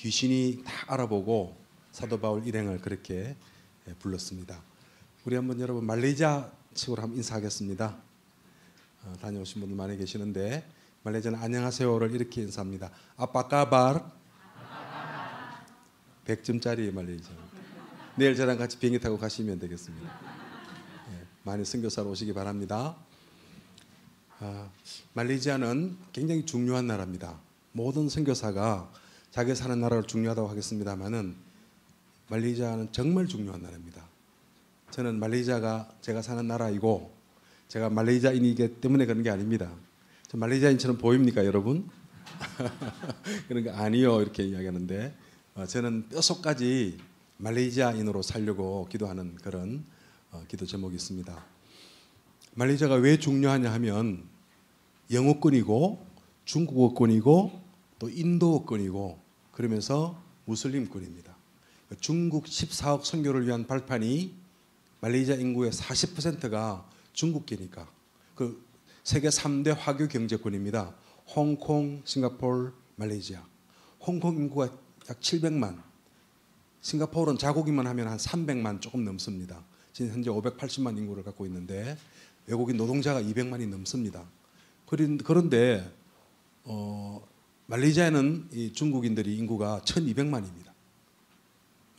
귀신이 다 알아보고 사도 바울 일행을 그렇게 불렀습니다. 우리 한번 여러분 말레이시아 측으로 한번 인사하겠습니다. 다녀오신 분들 많이 계시는데 말레이시아는 안녕하세요를 이렇게 인사합니다. 아빠까발 100점짜리 말레이시아. 내일 저랑 같이 비행기 타고 가시면 되겠습니다. 많이 선교사로 오시기 바랍니다. 말레이시아는 굉장히 중요한 나라입니다. 모든 선교사가 자기 사는 나라를 중요하다고 하겠습니다만은 말레이시아는 정말 중요한 나라입니다. 저는 말레이시아가 제가 사는 나라이고 제가 말레이시아인이기 때문에 그런 게 아닙니다. 저 말레이시아인처럼 보입니까 여러분? 그런 거 아니요 이렇게 이야기하는데 저는 뼛속까지 말레이시아인으로 살려고 기도하는 그런 기도 제목이 있습니다. 말레이시아가 왜 중요하냐 하면 영어권이고 중국어권이고 또 인도어권이고 그러면서 무슬림권입니다. 중국 14억 선교를 위한 발판이 말레이시아 인구의 40%가 중국계니까 그 세계 3대 화교 경제권입니다. 홍콩, 싱가포르, 말레이시아. 홍콩 인구가 약 700만, 싱가포르는 자국인만 하면 한 300만 조금 넘습니다. 지금 현재 580만 인구를 갖고 있는데 외국인 노동자가 200만이 넘습니다. 그런데 말레이시아에는 이 중국인들이 인구가 1200만입니다.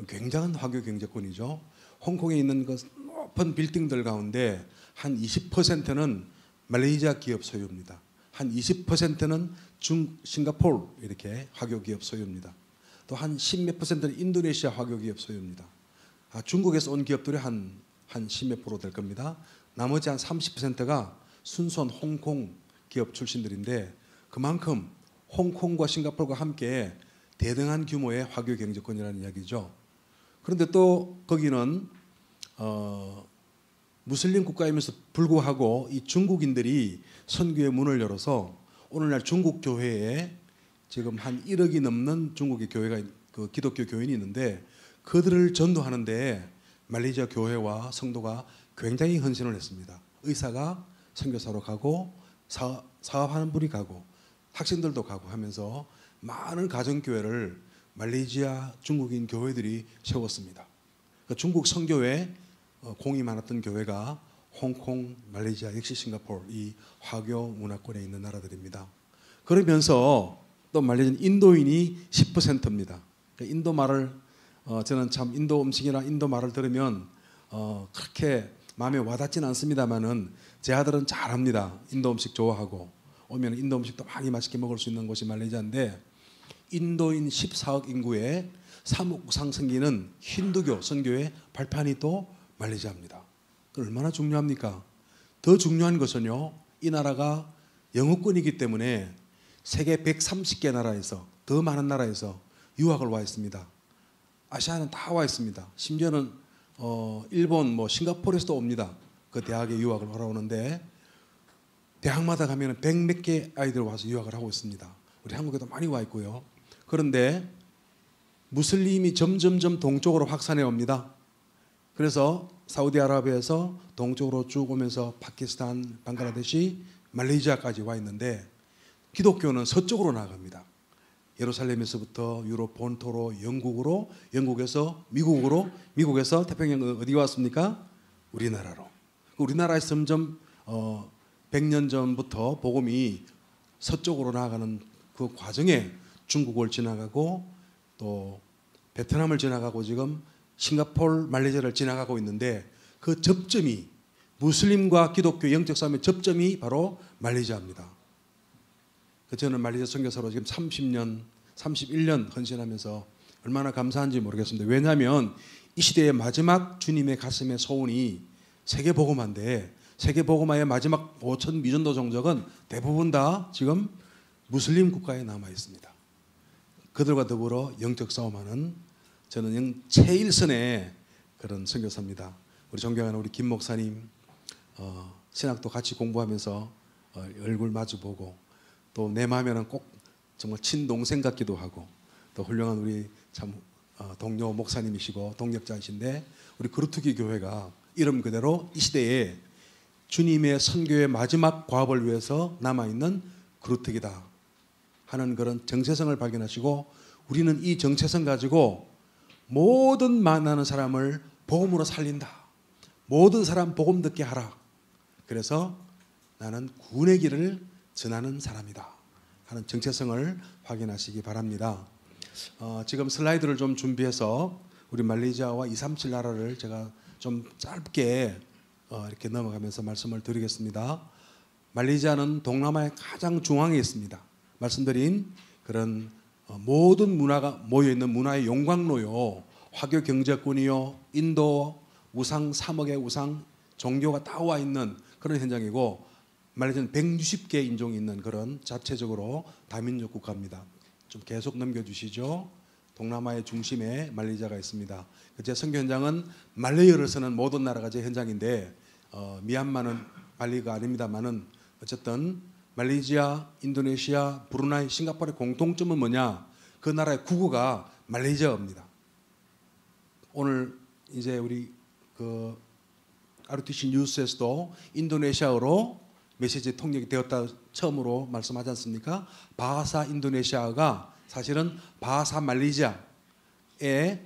굉장한 화교 경제권이죠. 홍콩에 있는 그 높은 빌딩들 가운데 한 20%는 말레이시아 기업 소유입니다. 한 20%는 싱가포르 이렇게 화교 기업 소유입니다. 또 한 10몇 %는 인도네시아 화교 기업 소유입니다. 중국에서 온 기업들이 한 10몇 % 될 겁니다. 나머지 한 30%가 순수한 홍콩 기업 출신들인데 그만큼 홍콩과 싱가포르가 함께 대등한 규모의 화교 경제권이라는 이야기죠. 그런데 또 거기는 무슬림 국가임에도 불구하고 이 중국인들이 선교의 문을 열어서 오늘날 중국 교회에 지금 한 1억이 넘는 중국의 교회가 그 기독교 교인이 있는데 그들을 전도하는데 말레이시아 교회와 성도가 굉장히 헌신을 했습니다. 의사가 선교사로 가고 사업하는 분이 가고 학생들도 가고 하면서 많은 가정교회를 말레이시아 중국인 교회들이 세웠습니다. 그러니까 중국 선교에 공이 많았던 교회가 홍콩, 말레이시아, 역시 싱가포르 이 화교 문화권에 있는 나라들입니다. 그러면서 또 말레이시아는 인도인이 10%입니다. 그러니까 인도 말을 저는 참 인도 음식이나 인도 말을 들으면 그렇게 마음에 와닿지는 않습니다만은 제 아들은 잘합니다. 인도 음식 좋아하고 오면 인도 음식도 많이 맛있게 먹을 수 있는 곳이 말레이시아인데 인도인 14억 인구에 3억 이상 생기는 힌두교 선교의 발판이 또 말레이시아입니다. 얼마나 중요합니까? 더 중요한 것은요. 이 나라가 영어권이기 때문에 세계 130개 나라에서 더 많은 나라에서 유학을 와 있습니다. 아시아는 다 와 있습니다. 심지어는 일본, 싱가포르에서도 옵니다. 그 대학에 유학을 하러 오는데 대학마다 가면 100몇 개 아이들 와서 유학을 하고 있습니다. 우리 한국에도 많이 와 있고요. 그런데 무슬림이 점점점 동쪽으로 확산해 옵니다. 그래서 사우디아라비아에서 동쪽으로 쭉 오면서 파키스탄, 방글라데시, 말레이시아까지 와 있는데 기독교는 서쪽으로 나아갑니다. 예루살렘에서부터 유럽 본토로 영국으로, 영국에서 미국으로, 미국에서 태평양 어디 왔습니까? 우리나라로. 우리나라에서 점점 100년 전부터 복음이 서쪽으로 나아가는 그 과정에 중국을 지나가고 또 베트남을 지나가고 지금 싱가포르, 말레이시아를 지나가고 있는데 그 접점이 무슬림과 기독교 영적 싸움의 접점이 바로 말레이시아입니다. 저는 말레이시아 선교사로 지금 30년, 31년 헌신하면서 얼마나 감사한지 모르겠습니다. 왜냐하면 이 시대의 마지막 주님의 가슴의 소원이 세계복음화인데 세계복음화의 마지막 5천 미전도 종족은 대부분 다 지금 무슬림 국가에 남아 있습니다. 그들과 더불어 영적 싸움하는 저는 최일선의 그런 선교사입니다. 우리 존경하는 우리 김 목사님 신학도 같이 공부하면서 얼굴 마주보고 또 내 마음에는 꼭 정말 친동생 같기도 하고 또 훌륭한 우리 참 동료 목사님이시고 동력자이신데 우리 그루트기 교회가 이름 그대로 이 시대에 주님의 선교의 마지막 과업을 위해서 남아있는 그루트기다 하는 그런 정체성을 발견하시고 우리는 이 정체성 가지고 모든 만나는 사람을 복음으로 살린다. 모든 사람 복음 듣게 하라. 그래서 나는 구원의 길을 전하는 사람이다 하는 정체성을 확인하시기 바랍니다. 지금 슬라이드를 좀 준비해서 우리 말레이시아와 237 나라를 제가 좀 짧게 이렇게 넘어가면서 말씀을 드리겠습니다. 말레이시아는 동남아의 가장 중앙에 있습니다. 말씀드린 그런 모든 문화가 모여있는 문화의 용광로요. 화교 경제권이요. 인도 우상 3억의 우상 종교가 다 와 있는 그런 현장이고 말레이시아는 160개 인종이 있는 그런 자체적으로 다민족 국가입니다. 좀 계속 넘겨주시죠. 동남아의 중심에 말레이시아가 있습니다. 제 선교 현장은 말레이어를 쓰는 모든 나라가 제 현장인데 미얀마는 발리가 아닙니다만은 어쨌든 말레이시아, 인도네시아, 브루나이, 싱가포르의 공통점은 뭐냐? 그 나라의 국어가 말레이시아어입니다. 오늘 이제 우리 그 RTC 뉴스에서도 인도네시아어로 메시지 통역이 되었다 처음으로 말씀하지 않습니까? 바하사 인도네시아가 사실은 바하사 말레이시아의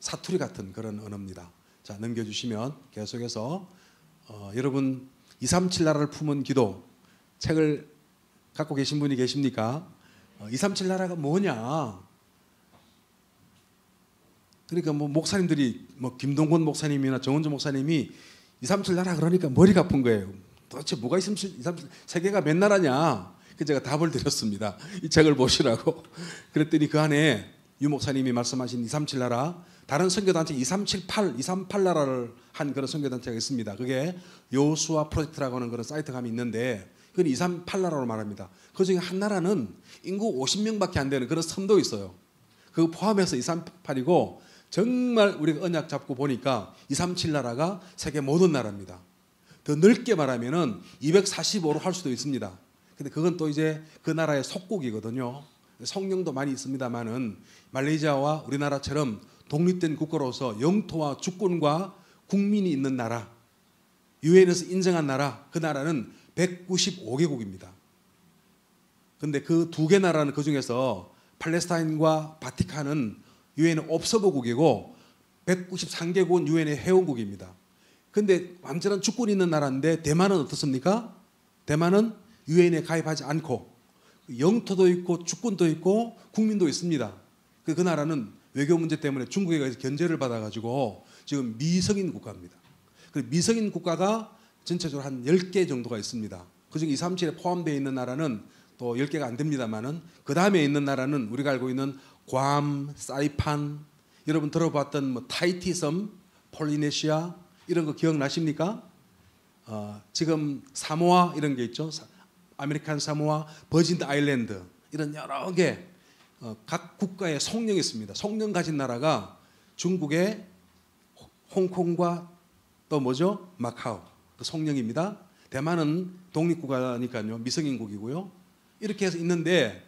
사투리 같은 그런 언어입니다. 자, 넘겨주시면 계속해서 여러분 237 나라를 품은 기도 책을 갖고 계신 분이 계십니까? 237 나라가 뭐냐? 그러니까 뭐 목사님들이 뭐 김동건 목사님이나 정원조 목사님이 237 나라 그러니까 머리가 아픈 거예요. 도대체 뭐가 237 세계가 몇 나라냐? 그 제가 답을 드렸습니다. 이 책을 보시라고. 그랬더니 그 안에 유 목사님이 말씀하신 237 나라 다른 선교단체 238 나라를 한 그런 선교단체가 있습니다. 그게 요수아 프로젝트라고 하는 그런 사이트가 있는데 그건 238 나라로 말합니다. 그 중에 한 나라는 인구 50명밖에 안 되는 그런 섬도 있어요. 그거 포함해서 238이고 정말 우리가 언약 잡고 보니까 237 나라가 세계 모든 나라입니다. 더 넓게 말하면은 245로 할 수도 있습니다. 근데 그건 또 이제 그 나라의 속국이거든요. 성령도 많이 있습니다만은 말레이시아와 우리나라처럼 독립된 국가로서 영토와 주권과 국민이 있는 나라, 유엔에서 인정한 나라, 그 나라는 195개국입니다. 근데 그 두 개 나라는 그 중에서 팔레스타인과 바티칸은 유엔의 옵서버국이고 193개국은 유엔의 회원국입니다. 근데 완전한 주권이 있는 나라인데 대만은 어떻습니까? 대만은 유엔에 가입하지 않고 영토도 있고 주권도 있고 국민도 있습니다. 그 나라는 외교 문제 때문에 중국에 의해서 견제를 받아가지고 지금 미성인 국가입니다. 미성인 국가가 전체적으로 한 10개 정도가 있습니다. 그중 237에 포함되어 있는 나라는 또 10개가 안 됩니다만은 그 다음에 있는 나라는 우리가 알고 있는 괌, 사이판, 여러분 들어봤던 뭐 타이티 섬, 폴리네시아 이런 거 기억나십니까? 지금 사모아 이런 게 있죠. 아메리칸 사모아, 버진 아일랜드 이런 여러 개 각 국가의 성령이 있습니다. 성령 가진 나라가 중국의 홍콩과 또 뭐죠? 마카오 그 성령입니다. 대만은 독립국가니까요. 미성인국이고요. 이렇게 해서 있는데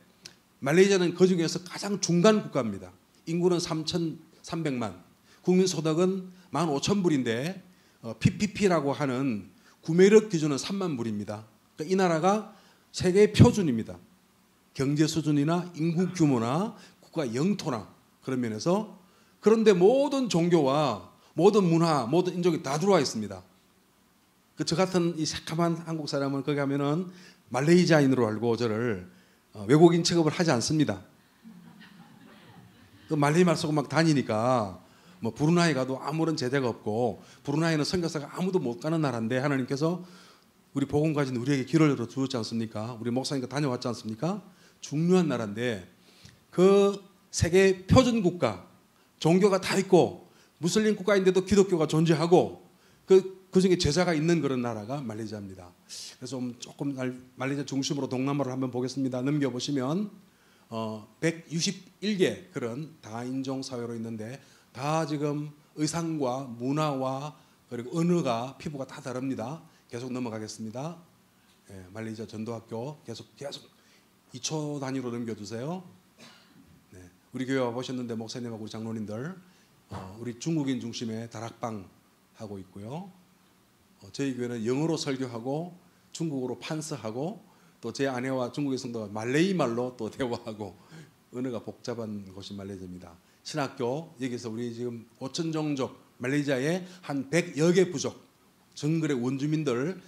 말레이시아는 그 중에서 가장 중간 국가입니다. 인구는 3,300만, 국민소득은 15,000불인데 PPP라고 하는 구매력 기준은 3만 불입니다. 그러니까 이 나라가 세계의 표준입니다. 경제 수준이나 인구 규모나 국가 영토나 그런 면에서 그런데 모든 종교와 모든 문화, 모든 인종이 다 들어와 있습니다. 저 같은 이 새카만 한국 사람은 거기 가면은 말레이시아인으로 알고 저를 외국인 취급을 하지 않습니다. 말레이 말 쓰고 막 다니니까 뭐 브루나이 가도 아무런 제재가 없고 브루나이는 선교사가 아무도 못 가는 나라인데 하나님께서 우리 복음 가진 우리에게 길을 열어 주었지 않습니까? 우리 목사님과 다녀왔지 않습니까? 중요한 나라인데 그 세계 표준 국가 종교가 다 있고 무슬림 국가인데도 기독교가 존재하고 그 중에 제자가 있는 그런 나라가 말레이시아입니다. 그래서 조금 말레이시아 중심으로 동남아를 한번 보겠습니다. 넘겨보시면 161개 그런 다인종 사회로 있는데 다 지금 의상과 문화와 그리고 언어가 피부가 다 다릅니다. 계속 넘어가겠습니다. 말레이시아 전도학교 계속 2초 단위로 넘겨주세요. 네, 우리 교회 와보셨는데 목사님하고 장로님들 우리 중국인 중심의 다락방 하고 있고요. 저희 교회는 영어로 설교하고 중국어로 판서하고 또 제 아내와 중국의 성도가 말레이 말로 또 대화하고 언어가 복잡한 곳이 말레이시아입니다. 신학교 여기서 우리 지금 5천 종족 말레이시아의 한 100여 개 부족 정글의 원주민들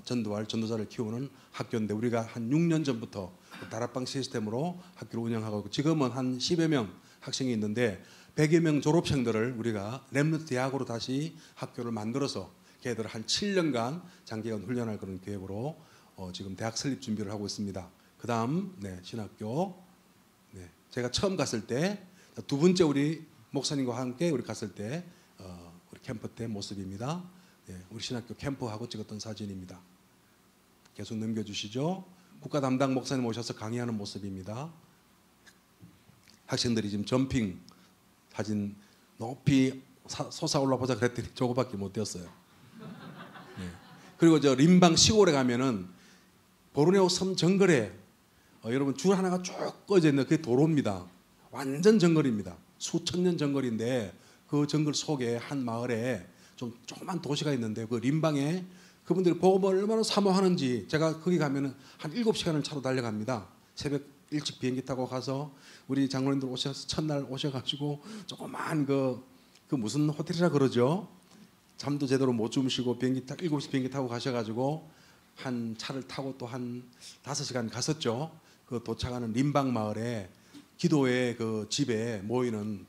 전도할 전도자를 키우는 학교인데 우리가 한 6년 전부터 다락방 시스템으로 학교를 운영하고 있고 지금은 한 10여 명 학생이 있는데 100여 명 졸업생들을 우리가 렘넌트 대학으로 다시 학교를 만들어서 걔들을 한 7년간 장기간 훈련할 그런 계획으로 지금 대학 설립 준비를 하고 있습니다. 그 다음 신학교 제가 처음 갔을 때 두 번째 우리 목사님과 함께 우리 갔을 때 우리 캠프 때 모습입니다. 우리 신학교 캠프하고 찍었던 사진입니다. 계속 넘겨주시죠. 국가 담당 목사님 오셔서 강의하는 모습입니다. 학생들이 지금 점핑 사진 높이 솟아 올라보자 그랬더니 저거밖에 못 되었어요. 그리고 저 림방 시골에 가면은 보르네오 섬 정글에 여러분 줄 하나가 쭉 꺼져 있는 그게 도로입니다. 완전 정글입니다. 수천 년 정글인데 그 정글 속에 한 마을에 좀 조그만 도시가 있는데 그 림방에 그분들이 복음을 얼마나 사모하는지 제가 거기 가면은 한 7시간을 차로 달려갑니다. 새벽 일찍 비행기 타고 가서 우리 장로님들 오셔서 첫날 오셔가지고 조그만 그 무슨 호텔이라 그러죠? 잠도 제대로 못 주무시고 비행기 7시 비행기 타고 가셔가지고 한 차를 타고 또 한 5시간 갔었죠. 그 도착하는 림방 마을에 기도의 그 집에 모이는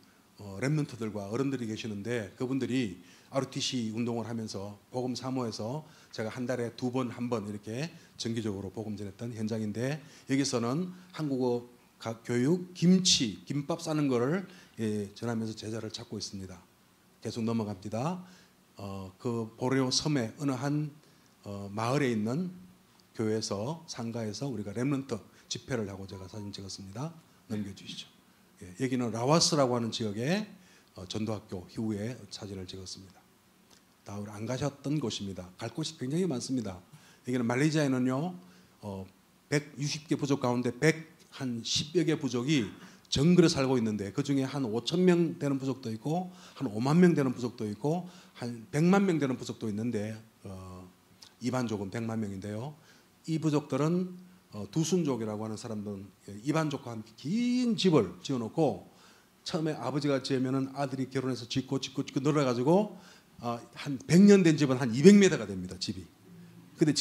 렘넌트들과 어른들이 계시는데 그분들이 RTC 운동을 하면서 복음 사모해서 제가 한 달에 2번, 1번 이렇게 정기적으로 복음 전했던 현장인데 여기서는 한국어 교육, 김밥 싸는 거를 전하면서 제자를 찾고 있습니다. 계속 넘어갑니다. 그 보르네오 섬의 어느 한 마을에 있는 교회에서 상가에서 우리가 렘넌트 집회를 하고 제가 사진 찍었습니다. 넘겨주시죠. 여기는 라와스라고 하는 지역의 전도학교 이후에 사진을 찍었습니다. 다 안 가셨던 곳입니다. 갈 곳이 굉장히 많습니다. 여기는 말레이시아에는요 160개 부족 가운데 110여 개 부족이 정글에 살고 있는데 그 중에 한 5천 명 되는 부족도 있고 한 5만 명 되는 부족도 있고 한 100만 명 되는 부족도 있는데 이반족은 100만 명인데요. 이 부족들은 두순족이라고 하는 사람들은 이반족과 함께 긴 집을 지어놓고 처음에 아버지가 지으면은 아들이 결혼해서 짓고 늘어가지고 한 100년 된 집은 한 200m가 됩니다. 집이. 근데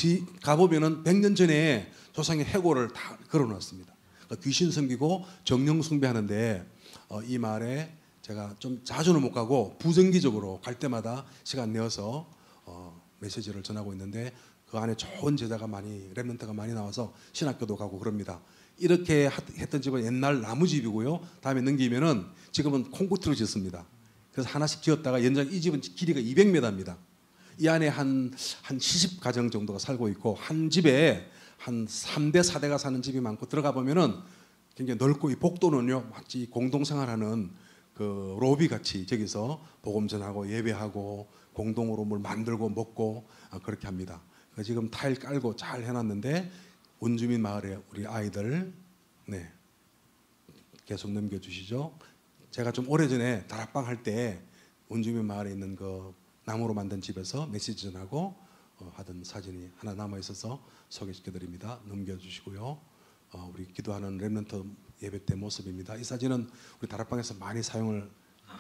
가보면은 100년 전에 조상의 해골을 다 걸어놨습니다. 그러니까 귀신 섬기고 정령 숭배하는데 이 마을에 제가 좀 자주는 못 가고 부정기적으로 갈 때마다 시간 내어서 메시지를 전하고 있는데 그 안에 좋은 제자가 많이 렘넌트가 많이 나와서 신학교도 가고 그럽니다. 이렇게 했던 집은 옛날 나무집이고요. 다음에 넘기면은 지금은 콘크리트로 짓습니다. 그래서 하나씩 지었다가 연장 이 집은 길이가 200m입니다. 이 안에 한 70가정 정도가 살고 있고 한 집에 한 3대 4대가 사는 집이 많고 들어가 보면은 굉장히 넓고 이 복도는요 마치 공동생활하는 그 로비 같이 저기서 복음 전하고 예배하고 공동으로 뭘 만들고 먹고 그렇게 합니다. 지금 타일 깔고 잘 해놨는데 원주민 마을에 우리 아이들 계속 넘겨주시죠. 제가 좀 오래전에 다락방 할 때 원주민 마을에 있는 그 나무로 만든 집에서 메시지 전하고 하던 사진이 하나 남아 있어서 소개시켜드립니다. 넘겨주시고요. 우리 기도하는 렘넌트 예배 때 모습입니다. 이 사진은 우리 다락방에서 많이 사용을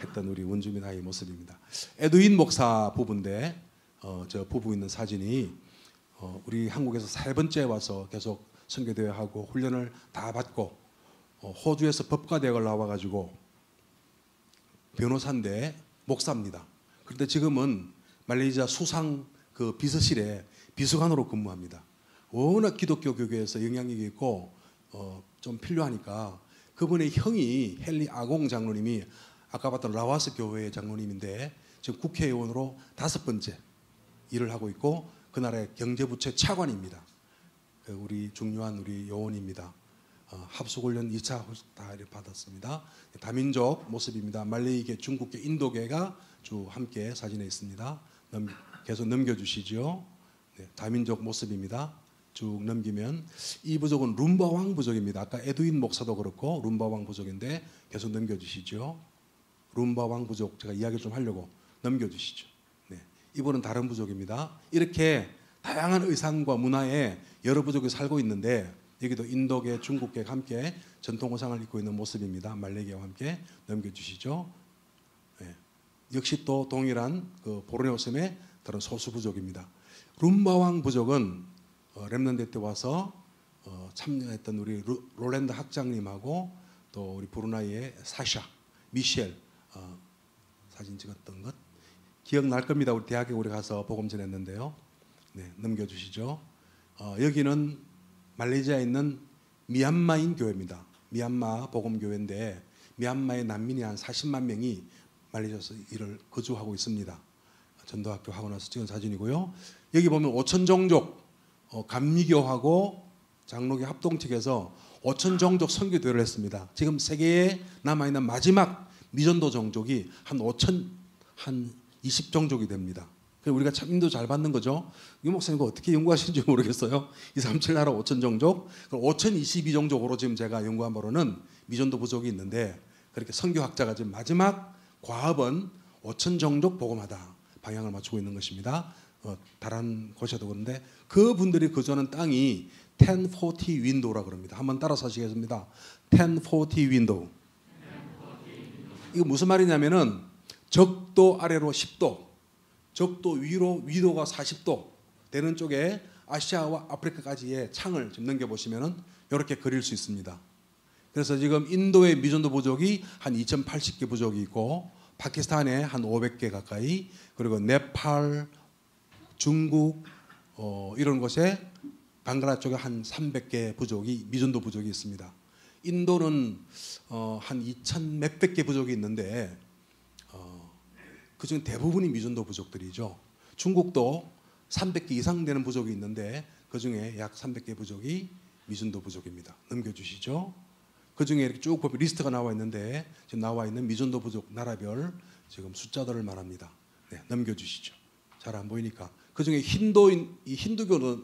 했던 우리 원주민 아이 모습입니다. 에드윈 목사 부부인데 저 부부 있는 사진이 우리 한국에서 3번째 와서 계속 선교대회 하고 훈련을 다 받고 호주에서 법과대학을 나와가지고 변호사인데 목사입니다. 그런데 지금은 말레이시아 수상 그 비서실에 비서관으로 근무합니다. 워낙 기독교 교계에서 영향력이 있고 좀 필요하니까 그분의 형이 헨리 아공 장로님이 아까 봤던 라와스 교회의 장로님인데 지금 국회의원으로 5번째 일을 하고 있고 그 나라의 경제부처 차관입니다. 우리 중요한 우리 요원입니다. 합숙훈련 2차 다 받았습니다. 다민족 모습입니다. 말레이계, 중국계, 인도계가 쭉 함께 사진에 있습니다. 계속 넘겨주시죠. 다민족 모습입니다. 쭉 넘기면 이 부족은 룸바왕 부족입니다. 아까 에드윈 목사도 그렇고 룸바왕 부족인데 계속 넘겨주시죠. 룸바왕 부족 제가 이야기를 좀 하려고 넘겨주시죠. 이분은 다른 부족입니다. 이렇게 다양한 의상과 문화에 여러 부족이 살고 있는데 여기도 인도계, 중국계가 함께 전통 의상을 입고 있는 모습입니다. 말레이계와 함께 넘겨주시죠. 네. 역시 또 동일한 그 보르네오 섬의 다른 소수 부족입니다. 룸바왕 부족은 렘넌트 때 와서 참여했던 우리 롤랜드 학장님하고 또 우리 브루나이의 사샤, 미셸 사진 찍었던 것 기억날 겁니다. 우리 대학에 우리 가서 복음 전했는데요. 네, 넘겨주시죠. 여기는 말레이시아에 있는 미얀마인 교회입니다. 미얀마 복음 교회인데 미얀마의 난민이 한 40만 명이 말레이시아에서 이를 거주하고 있습니다. 전도학교 하고 나서 찍은 사진이고요. 여기 보면 오천종족 감리교하고 장로교 합동 측에서 오천종족 선교 대회를 했습니다. 지금 세계에 남아 있는 마지막 미전도 종족이 한 20종족이 됩니다. 우리가 참 인도 잘 받는 거죠. 유 목사님 어떻게 연구하시는지 모르겠어요. 237 나라 5천종족, 5022종족으로 지금 제가 연구한 바로는 미전도 부족이 있는데 그렇게 선교학자가 지금 마지막 과업은 5천종족 복음하다 방향을 맞추고 있는 것입니다. 다른 곳에도 그런데 그분들이 거주하는 땅이 1040 윈도우라 그럽니다. 한번 따라서 하시겠습니다. 1040 윈도우. 이거 무슨 말이냐면은 적도 아래로 10도, 적도 위도가 40도 되는 쪽에 아시아와 아프리카까지의 창을 좀 넘겨보시면은 이렇게 그릴 수 있습니다. 그래서 지금 인도의 미전도 부족이 한 2080개 부족이 있고 파키스탄에 한 500개 가까이 그리고 네팔, 중국 이런 곳에 방글라 쪽에 한 300개 부족이 미전도 부족이 있습니다. 인도는 한 2,000 몇백 개 부족이 있는데 그중 대부분이 미전도 부족들이죠. 중국도 300개 이상 되는 부족이 있는데 그중에 약 300개 부족이 미전도 부족입니다. 넘겨주시죠. 그중에 이렇게 쭉 보면 리스트가 나와 있는데 지금 나와 있는 미전도 부족 나라별 지금 숫자들을 말합니다. 네, 넘겨주시죠. 잘 안 보이니까. 그중에 이 힌두교는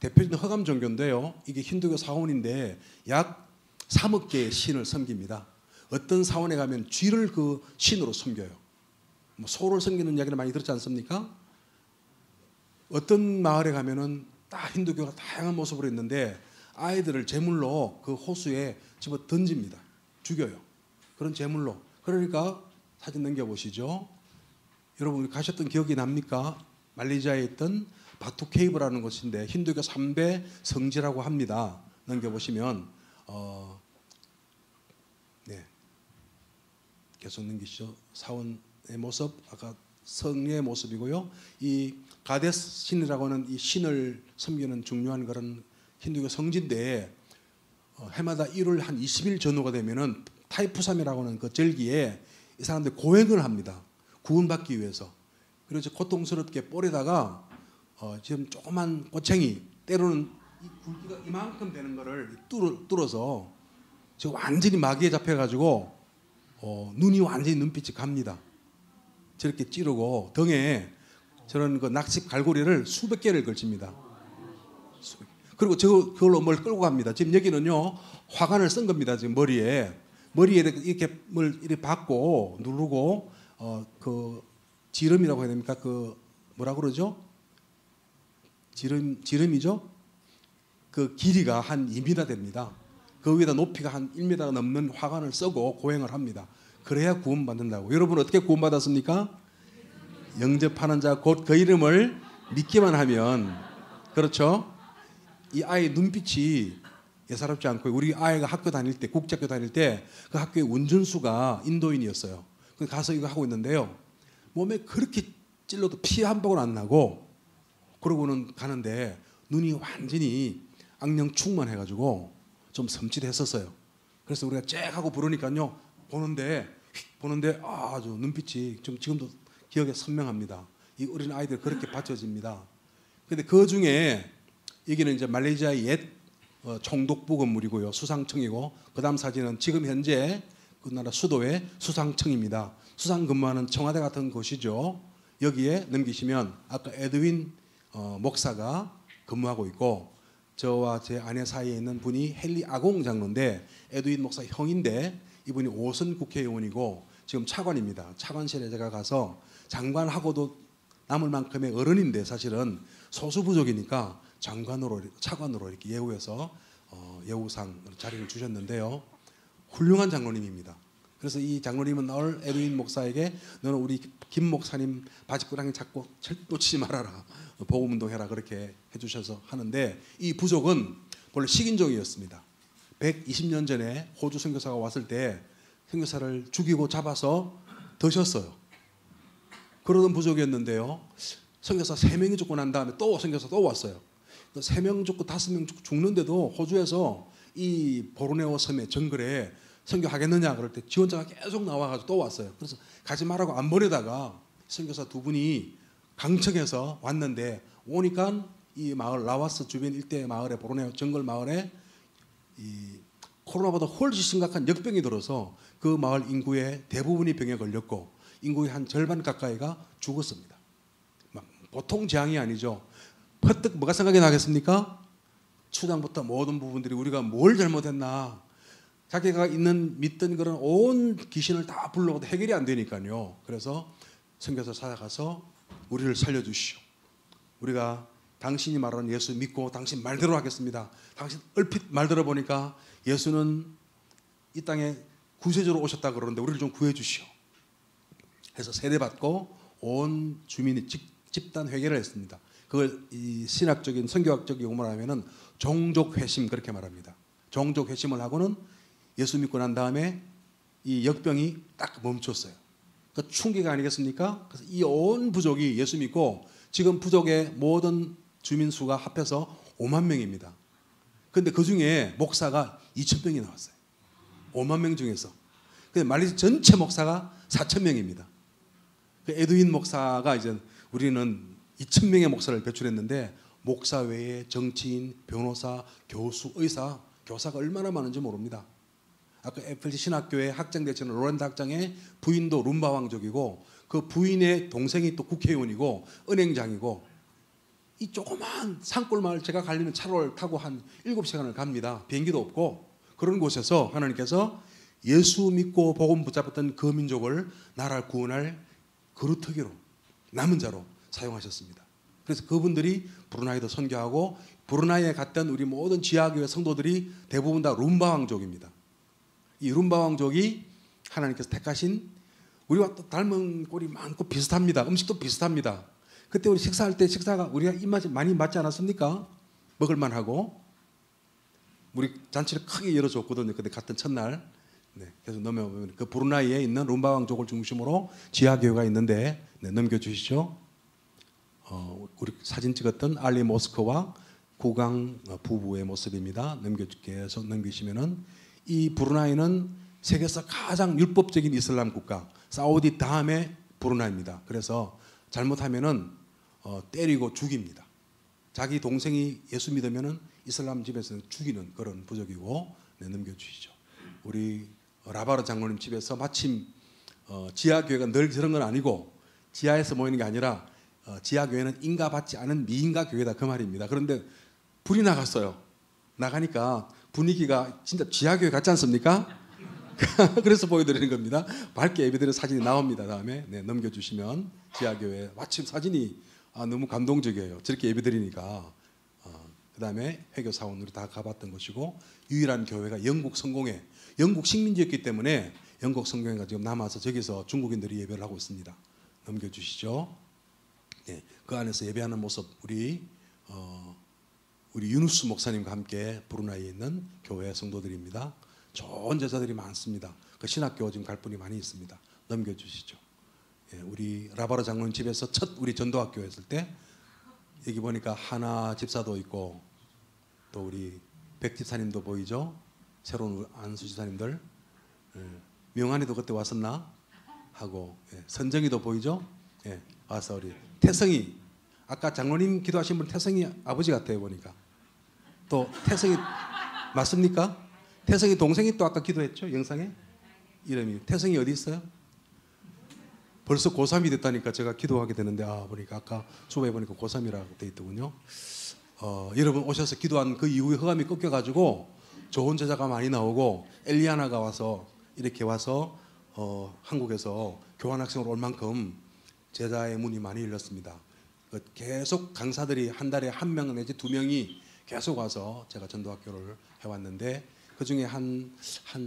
대표적인 허감 종교인데요. 이게 힌두교 사원인데 약 3억 개의 신을 섬깁니다. 어떤 사원에 가면 쥐를 그 신으로 섬겨요. 뭐 소를 섬기는 이야기를 많이 들었지 않습니까? 어떤 마을에 가면은 다 힌두교가 다양한 모습으로 있는데 아이들을 제물로 그 호수에 집어 던집니다. 죽여요. 그런 제물로. 그러니까 사진 넘겨보시죠. 여러분 가셨던 기억이 납니까? 말레이시아에 있던 바투 케이브라는 곳인데 힌두교 3대 성지라고 합니다. 넘겨보시면 네, 계속 넘기시죠. 사원의 모습, 아까 성의 모습이고요. 이 가데스 신이라고 하는 이 신을 섬기는 중요한 그런 힌두교 성지인데 해마다 1월 한 20일 전후가 되면은 타이푸삼이라고 하는 그 절기에 이 사람들이 고행을 합니다. 구원받기 위해서. 그래서 고통스럽게 볼에다가 지금 조그만 꼬챙이 때로는 이 굵기가 이만큼 되는 거를 뚫어서 지금 완전히 마귀에 잡혀가지고 눈이 완전히 눈빛이 갑니다. 저렇게 찌르고 등에 저런 그 낚시 갈고리를 수백 개를 걸칩니다. 그리고 그걸로 뭘 끌고 갑니다. 지금 여기는요 화관을 쓴 겁니다. 지금 머리에 이렇게 뭘 이렇게 받고 누르고 그 지름이라고 해야 됩니까? 그 뭐라 그러죠? 지름이죠? 그 길이가 한 2m 됩니다. 그 위에다 높이가 한 1m 넘는 화관을 쓰고 고행을 합니다. 그래야 구원받는다고. 여러분 어떻게 구원받았습니까? 영접하는 자 곧 그 이름을 믿기만 하면. 그렇죠? 이 아이의 눈빛이 예사롭지 않고 우리 아이가 학교 다닐 때 국제학교 다닐 때 그 학교의 운전수가 인도인이었어요. 가서 이거 하고 있는데요. 몸에 그렇게 찔러도 피 한 방울 안 나고 그러고는 가는데 눈이 완전히 악령 충만해가지고 좀 섬찟했었어요. 그래서 우리가 쨍 하고 부르니까요 보는데 아주 눈빛이 좀 지금도 기억에 선명합니다. 이 어린 아이들 그렇게 받쳐집니다. 근데 그 중에 여기는 이제 말레이시아의 옛 총독부 건물이고요. 수상청이고 그다음 사진은 지금 현재 그 나라 수도의 수상청입니다. 수상 근무하는 청와대 같은 곳이죠. 여기에 넘기시면 아까 에드윈 목사가 근무하고 있고 저와 제 아내 사이에 있는 분이 헨리 아공 장로인데 에드윈 목사 형인데 이분이 5선 국회의원이고 지금 차관입니다. 차관실에 제가 가서 장관하고도 남을 만큼의 어른인데 사실은 소수 부족이니까 차관으로 이렇게 예우해서 예우상 자리를 주셨는데요. 훌륭한 장로님입니다. 그래서 이 장로님은 늘 에드윈 목사에게 너는 우리 김 목사님 바지꾸랑이 잡고 놓치지 말아라. 복음운동해라 그렇게 해주셔서 하는데 이 부족은 원래 식인종이었습니다. 120년 전에 호주 선교사가 왔을 때 선교사를 죽이고 잡아서 드셨어요. 그러던 부족이었는데요. 선교사 3명이 죽고 난 다음에 또 선교사 또 왔어요. 3명 죽고 5명 죽는데도 호주에서 이 보르네오 섬의 정글에 선교하겠느냐 그럴 때 지원자가 계속 나와가지고 또 왔어요. 그래서 가지 말라고 안 보내다가 선교사 2분이 강청해서 왔는데 오니까 이 마을 라와스 주변 일대 마을에 보르네오 정글 마을에 이 코로나보다 훨씬 심각한 역병이 들어서 그 마을 인구의 대부분이 병에 걸렸고 인구의 한 절반 가까이가 죽었습니다. 막 보통 재앙이 아니죠. 퍼뜩 뭐가 생각이 나겠습니까? 초장부터 모든 부분들이 우리가 뭘 잘못했나 자기가 있는 믿던 그런 온 귀신을 다 불러도 해결이 안 되니까요. 그래서 선교사 찾아가서 우리를 살려주시오. 우리가 당신이 말하는 예수 믿고 당신 말대로 하겠습니다. 당신 얼핏 말 들어보니까 예수는 이 땅에 구세주로 오셨다 그러는데 우리를 좀 구해 주시오. 해서 세례받고 온 주민이 집단 회개를 했습니다. 그걸 이 신학적인 선교학적 용어로 하면은 종족회심 그렇게 말합니다. 종족회심을 하고는 예수 믿고 난 다음에 이 역병이 딱 멈췄어요. 그 충격 아니겠습니까? 그래서 이 온 부족이 예수 믿고 지금 부족의 모든 주민 수가 합해서 5만 명입니다. 그런데 그 중에 목사가 2,000명이 나왔어요. 5만 명 중에서. 근데 말레이시아 전체 목사가 4,000명입니다. 그 에드윈 목사가 이제 우리는 2,000명의 목사를 배출했는데 목사 외에 정치인, 변호사, 교수, 의사, 교사가 얼마나 많은지 모릅니다. 아까 FLC 신학교의 학장 대체는 로렌드 학장의 부인도 룸바 왕족이고 그 부인의 동생이 또 국회의원이고 은행장이고 이 조그만 산골 마을 제가 가려면 차를 타고 한 7시간을 갑니다. 비행기도 없고 그런 곳에서 하나님께서 예수 믿고 복음 붙잡았던 그 민족을 나라를 구원할 그루터기로 남은 자로 사용하셨습니다. 그래서 그분들이 브루나이도 선교하고 브루나이에 갔던 우리 모든 지하교회 성도들이 대부분 다 룸바 왕족입니다. 이 룸바 왕족이 하나님께서 택하신 우리와 또 닮은 꼴이 많고 비슷합니다. 음식도 비슷합니다. 그때 우리 식사할 때 식사가 우리가 입맛이 많이 맞지 않았습니까? 먹을만하고 우리 잔치를 크게 열어줬거든요. 그때 갔던 첫날. 네, 그래서 넘어오면 그 브루나이에 있는 룸바 왕족을 중심으로 지하교회가 있는데 네, 넘겨주시죠. 우리 사진 찍었던 알리 모스크와 구강 부부의 모습입니다. 계속 넘기시면은 이 브루나이는 세계에서 가장 율법적인 이슬람 국가 사우디 다음에 브루나이입니다. 그래서 잘못하면은 때리고 죽입니다. 자기 동생이 예수 믿으면은 이슬람 집에서는 죽이는 그런 부족이고 네, 넘겨주시죠. 우리 라바르 장로님 집에서 마침 지하교회가 늘 그런 건 아니고 지하에서 모이는 게 아니라 지하교회는 인가받지 않은 미인가 교회다 그 말입니다. 그런데 불이 나갔어요. 나가니까 분위기가 진짜 지하교회 같지 않습니까? 그래서 보여드리는 겁니다. 밝게 예배드리는 사진이 나옵니다. 다음에 네, 넘겨주시면 지하교회 마침 사진이 너무 감동적이에요. 저렇게 예배드리니까 그 다음에 회교사원 우리 다 가봤던 곳이고 유일한 교회가 영국 성공회 영국 식민지였기 때문에 영국 성공회가 지금 남아서 저기서 중국인들이 예배를 하고 있습니다. 넘겨주시죠. 네, 그 안에서 예배하는 모습 우리 유누스 목사님과 함께 브루나이에 있는 교회 성도들입니다. 좋은 제자들이 많습니다. 그 신학교 지금 갈 분이 많이 있습니다. 넘겨주시죠. 예, 우리 라바르 장로님 집에서 첫 우리 전도학교 했을 때 여기 보니까 하나 집사도 있고 또 우리 백 집사님도 보이죠. 새로운 안수 집사님들 명환이도 그때 왔었나 하고 선정이도 보이죠. 예, 와서 우리 태성이 아까 장로님 기도하신 분 태성이 아버지 같아요 보니까 또 태성이 맞습니까? 태성이 동생이 또 아까 기도했죠 영상에 이름이 태성이 어디 있어요? 벌써 고3이 됐다니까 제가 기도하게 되는데 보니까 아까 수업해 보니까 고3이라고 돼 있더군요. 여러분 오셔서 기도한 그 이후에 흑암이 꺾여가지고 좋은 제자가 많이 나오고 엘리아나가 와서 이렇게 와서 한국에서 교환학생으로 올 만큼 제자의 문이 많이 열렸습니다. 계속 강사들이 한 달에 1명 내지 2명이 계속 와서 제가 전도학교를 해왔는데 그 중에 한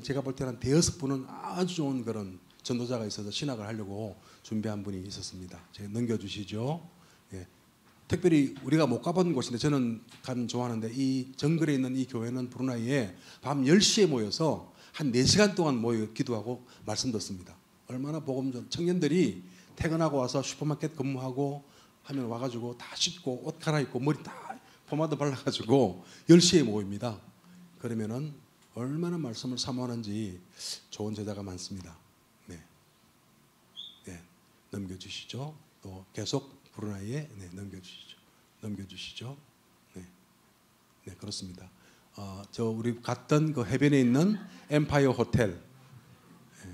제가 볼 때는 대여섯 분은 아주 좋은 그런 전도자가 있어서 신학을 하려고 준비한 분이 있었습니다. 제가 넘겨주시죠. 예. 특별히 우리가 못 가본 곳인데 저는 가는 좋아하는데 이 정글에 있는 이 교회는 브루나이에 밤 10시에 모여서 한 4시간 동안 모여 기도하고 말씀 듣습니다. 얼마나 복음 전 청년들이 퇴근하고 와서 슈퍼마켓 근무하고 하면 와가지고 다 씻고 옷 갈아입고 머리 다 포마드 발라가지고 10시에 모입니다. 그러면은 얼마나 말씀을 사모하는지 좋은 제자가 많습니다. 네, 네, 넘겨주시죠. 또 계속 브루나이에 넘겨주시죠. 네, 네 그렇습니다. 저 우리 갔던 그 해변에 있는 엠파이어 호텔. 네.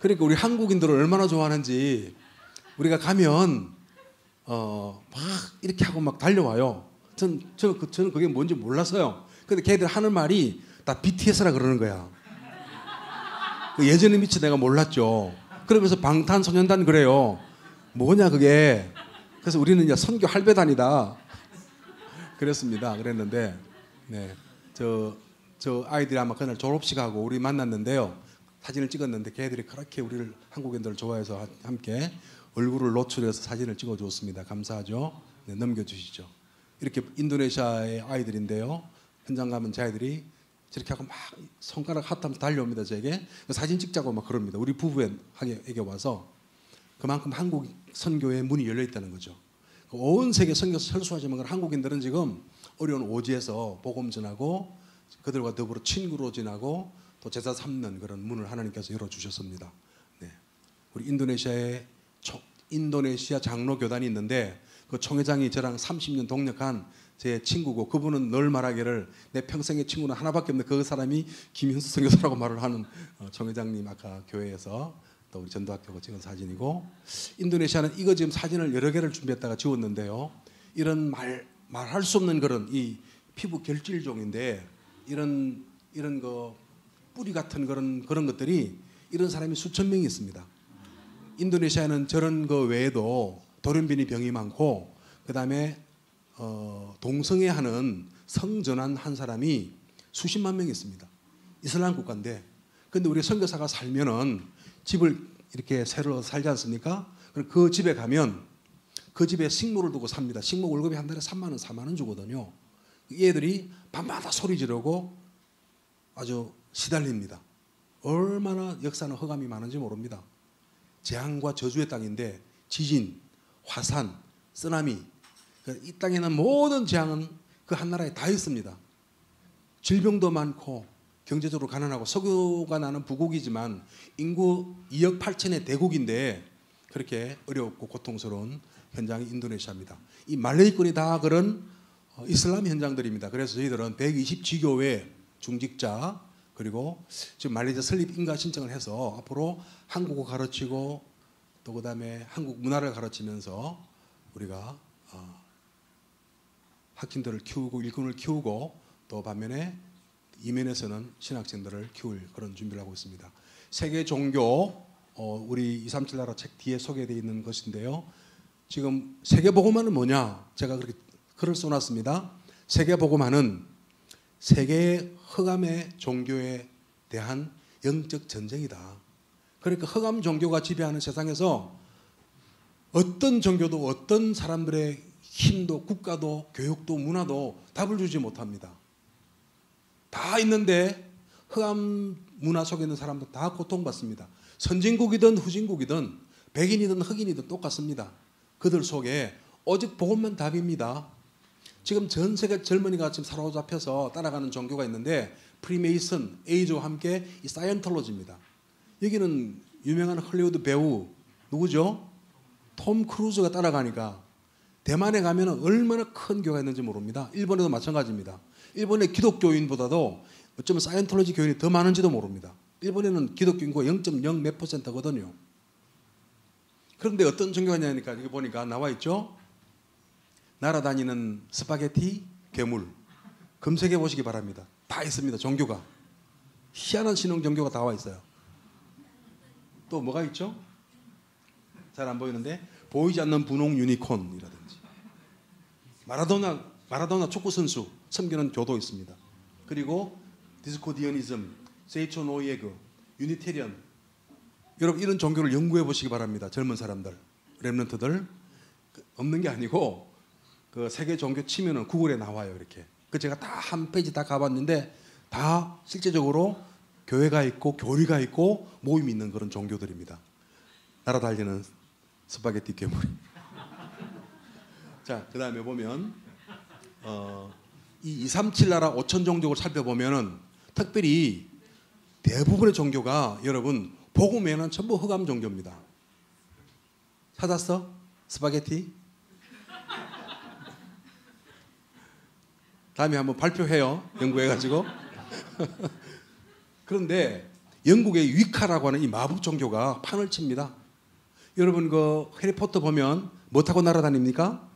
그러니까 우리 한국인들을 얼마나 좋아하는지 우리가 가면 막 이렇게 하고 막 달려와요. 저는 그게 뭔지 몰랐어요. 근데 걔들 하는 말이 다 BTS라 그러는 거야. 예전에 미처 내가 몰랐죠. 그러면서 방탄소년단 그래요. 뭐냐 그게. 그래서 우리는 이제 선교 할배단이다. 그랬습니다. 그랬는데 네, 저 아이들이 아마 그날 졸업식하고 우리 만났는데요. 사진을 찍었는데 걔들이 그렇게 우리를 한국인들을 좋아해서 함께 얼굴을 노출해서 사진을 찍어줬습니다. 감사하죠. 네, 넘겨주시죠. 이렇게 인도네시아의 아이들인데요. 현장 가면 제 아이들이 저렇게 하고 막 손가락 하트하면서 달려옵니다. 제게 사진 찍자고 막 그럽니다. 우리 부부에게 와서 그만큼 한국 선교의 문이 열려 있다는 거죠. 온 세계 선교 철수하지만 한국인들은 지금 어려운 오지에서 복음 전하고 그들과 더불어 친구로 지나고 또 제자 삼는 그런 문을 하나님께서 열어주셨습니다. 네. 우리 인도네시아 장로 교단이 있는데 그 총회장이 저랑 30년 동역한 제 친구고 그분은 늘 말하기를 내 평생의 친구는 하나밖에 없는데 그 사람이 김현수 선교사라고 말을 하는 총회장님 아까 교회에서 또 우리 전도학교가 찍은 사진이고 인도네시아는 이거 지금 사진을 여러 개를 준비했다가 지웠는데요. 이런 말할 수 없는 그런 이 피부 결질종인데 이런 거 뿌리 같은 그런 것들이 이런 사람이 수천 명이 있습니다. 인도네시아는 저런 거 외에도 돌연변이 병이 많고 그 다음에 동성애하는 성전환 한 사람이 수십만 명이 있습니다. 이슬람 국가인데 근데 우리 선교사가 살면은 집을 이렇게 새로 살지 않습니까? 그럼 그 집에 가면 그 집에 식물을 두고 삽니다. 식물 월급이 한 달에 3만 원, 4만 원 주거든요. 얘들이 밤마다 소리 지르고 아주 시달립니다. 얼마나 역사는 허감이 많은지 모릅니다. 재앙과 저주의 땅인데 지진, 화산, 쓰나미 이 땅에는 모든 재앙은 그 한 나라에 다 있습니다. 질병도 많고 경제적으로 가난하고 석유가 나는 부국이지만 인구 2억 8천의 대국인데 그렇게 어렵고 고통스러운 현장이 인도네시아입니다. 이 말레이권이 다 그런 이슬람 현장들입니다. 그래서 저희들은 120지교회 중직자 그리고 지금 말레이시아 설립 인가 신청을 해서 앞으로 한국어 가르치고 또 그다음에 한국 문화를 가르치면서 우리가 학생들을 키우고 일꾼을 키우고 또 반면에 이면에서는 신학생들을 키울 그런 준비를 하고 있습니다. 세계 종교 우리 237 나라 책 뒤에 소개되어 있는 것인데요. 지금 세계복음화는 뭐냐? 제가 그렇게 글을 써놨습니다. 세계복음화는 세계의 흑암의 종교에 대한 영적 전쟁이다. 그러니까 흑암 종교가 지배하는 세상에서 어떤 종교도 어떤 사람들의 힘도 국가도 교육도 문화도 답을 주지 못합니다. 다 있는데 흑암 문화 속에 있는 사람들 다 고통받습니다. 선진국이든 후진국이든 백인이든 흑인이든 똑같습니다. 그들 속에 오직 복음만 답입니다. 지금 전 세계 젊은이가 지금 사로잡혀서 따라가는 종교가 있는데 프리메이슨, 에이즈와 함께 이 사이언톨로지입니다. 여기는 유명한 헐리우드 배우 누구죠? 톰 크루즈가 따라가니까 대만에 가면 얼마나 큰 교회가 있는지 모릅니다. 일본에도 마찬가지입니다. 일본의 기독교인보다도 어쩌면 사이언톨로지 교인이 더 많은지도 모릅니다. 일본에는 기독교 인구가 0.0 몇 %거든요. 그런데 어떤 종교가 있냐니까 여기 보니까 나와 있죠. 날아다니는 스파게티 괴물 검색해 보시기 바랍니다. 다 있습니다. 종교가 희한한 신흥 종교가 다 와 있어요. 또 뭐가 있죠? 잘 안 보이는데 보이지 않는 분홍 유니콘이라든지 마라도나 축구 선수 섬기는 교도 있습니다. 그리고 디스코디언이즘, 세이초 노예그, 유니테리언. 여러분 이런 종교를 연구해 보시기 바랍니다. 젊은 사람들, 렘넌트들. 없는 게 아니고 그 세계 종교 치면은 구글에 나와요. 이렇게. 그 제가 다 한 페이지 다 가봤는데 다 실제적으로 교회가 있고 교리가 있고 모임이 있는 그런 종교들입니다. 날아다니는 스파게티 괴물이. 자, 그 다음에 보면 이 237 나라 5천 종족을 살펴보면은 특별히 대부분의 종교가 여러분 복음 외에는 전부 흑암 종교입니다. 찾았어? 스파게티? 다음에 한번 발표해요. 연구해가지고. 그런데 영국의 위카라고 하는 이 마법 종교가 판을 칩니다. 여러분 그 해리포터 보면 뭐 타고 날아다닙니까?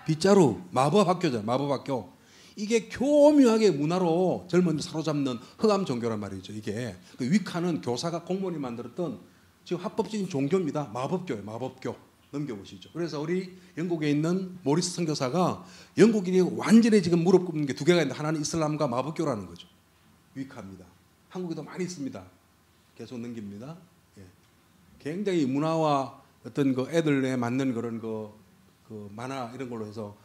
빗자루. 마법 학교죠. 마법 학교. 이게 교묘하게 문화로 젊은이들 사로잡는 흑암 종교란 말이죠. 이게 그 위카는 교사가 공무원이 만들었던 지금 합법적인 종교입니다. 마법교예요. 마법교. 넘겨보시죠. 그래서 우리 영국에 있는 모리스 선교사가 영국인이 완전히 지금 무릎 꿇는 게 두 개가 있는데 하나는 이슬람과 마법교라는 거죠. 위카입니다. 한국에도 많이 있습니다. 계속 넘깁니다. 예. 굉장히 문화와 어떤 그 애들에 맞는 그런 그 만화 이런 걸로 해서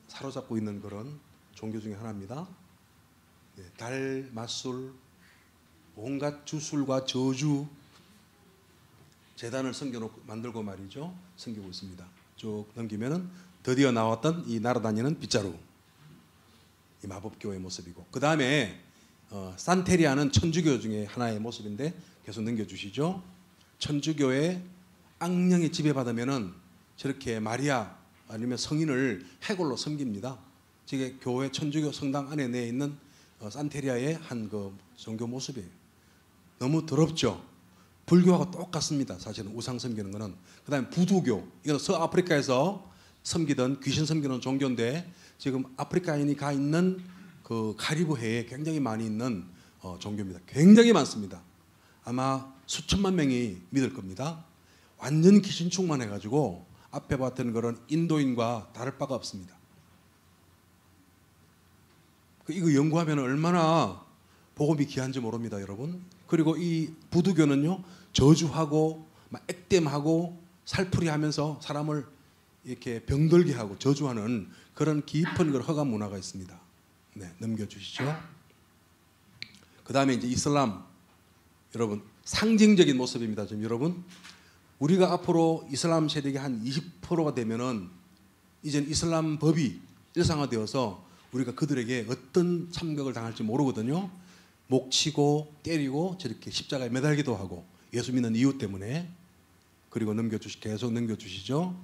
사로잡고 있는 그런 종교 중에 하나입니다. 예. 달, 맞술, 온갖 주술과 저주, 재단을 만들고 말이죠. 섬기고 있습니다. 쭉 넘기면은 드디어 나왔던 이 날아다니는 빗자루, 이 마법교의 모습이고, 그 다음에 산테리아는 천주교 중에 하나의 모습인데 계속 넘겨주시죠. 천주교의 악령에 지배받으면은 저렇게 마리아 아니면 성인을 해골로 섬깁니다. 지금 교회 천주교 성당 안에 내에 있는 산테리아의 한 그 종교 모습이에요. 너무 더럽죠. 불교하고 똑같습니다. 사실은 우상 섬기는 거는. 그 다음에 부두교. 이건 서아프리카에서 섬기던 귀신 섬기는 종교인데 지금 아프리카인이 가 있는 그 카리브해에 굉장히 많이 있는 종교입니다. 굉장히 많습니다. 아마 수천만 명이 믿을 겁니다. 완전 귀신 충만해가지고 앞에 봤던 그런 인도인과 다를 바가 없습니다. 이거 연구하면 얼마나 복음이 귀한지 모릅니다, 여러분. 그리고 이 부두교는요, 저주하고 막 액땜하고 살풀이하면서 사람을 이렇게 병들게 하고 저주하는 그런 깊은 그런 허감 문화가 있습니다. 네, 넘겨주시죠. 그 다음에 이제 이슬람, 여러분 상징적인 모습입니다. 지금 여러분 우리가 앞으로 이슬람 세력이 한 20%가 되면은 이젠 이슬람 법이 일상화되어서 우리가 그들에게 어떤 참격을 당할지 모르거든요. 목 치고 때리고 저렇게 십자가에 매달기도 하고 예수 믿는 이유 때문에. 그리고 계속 넘겨주시죠.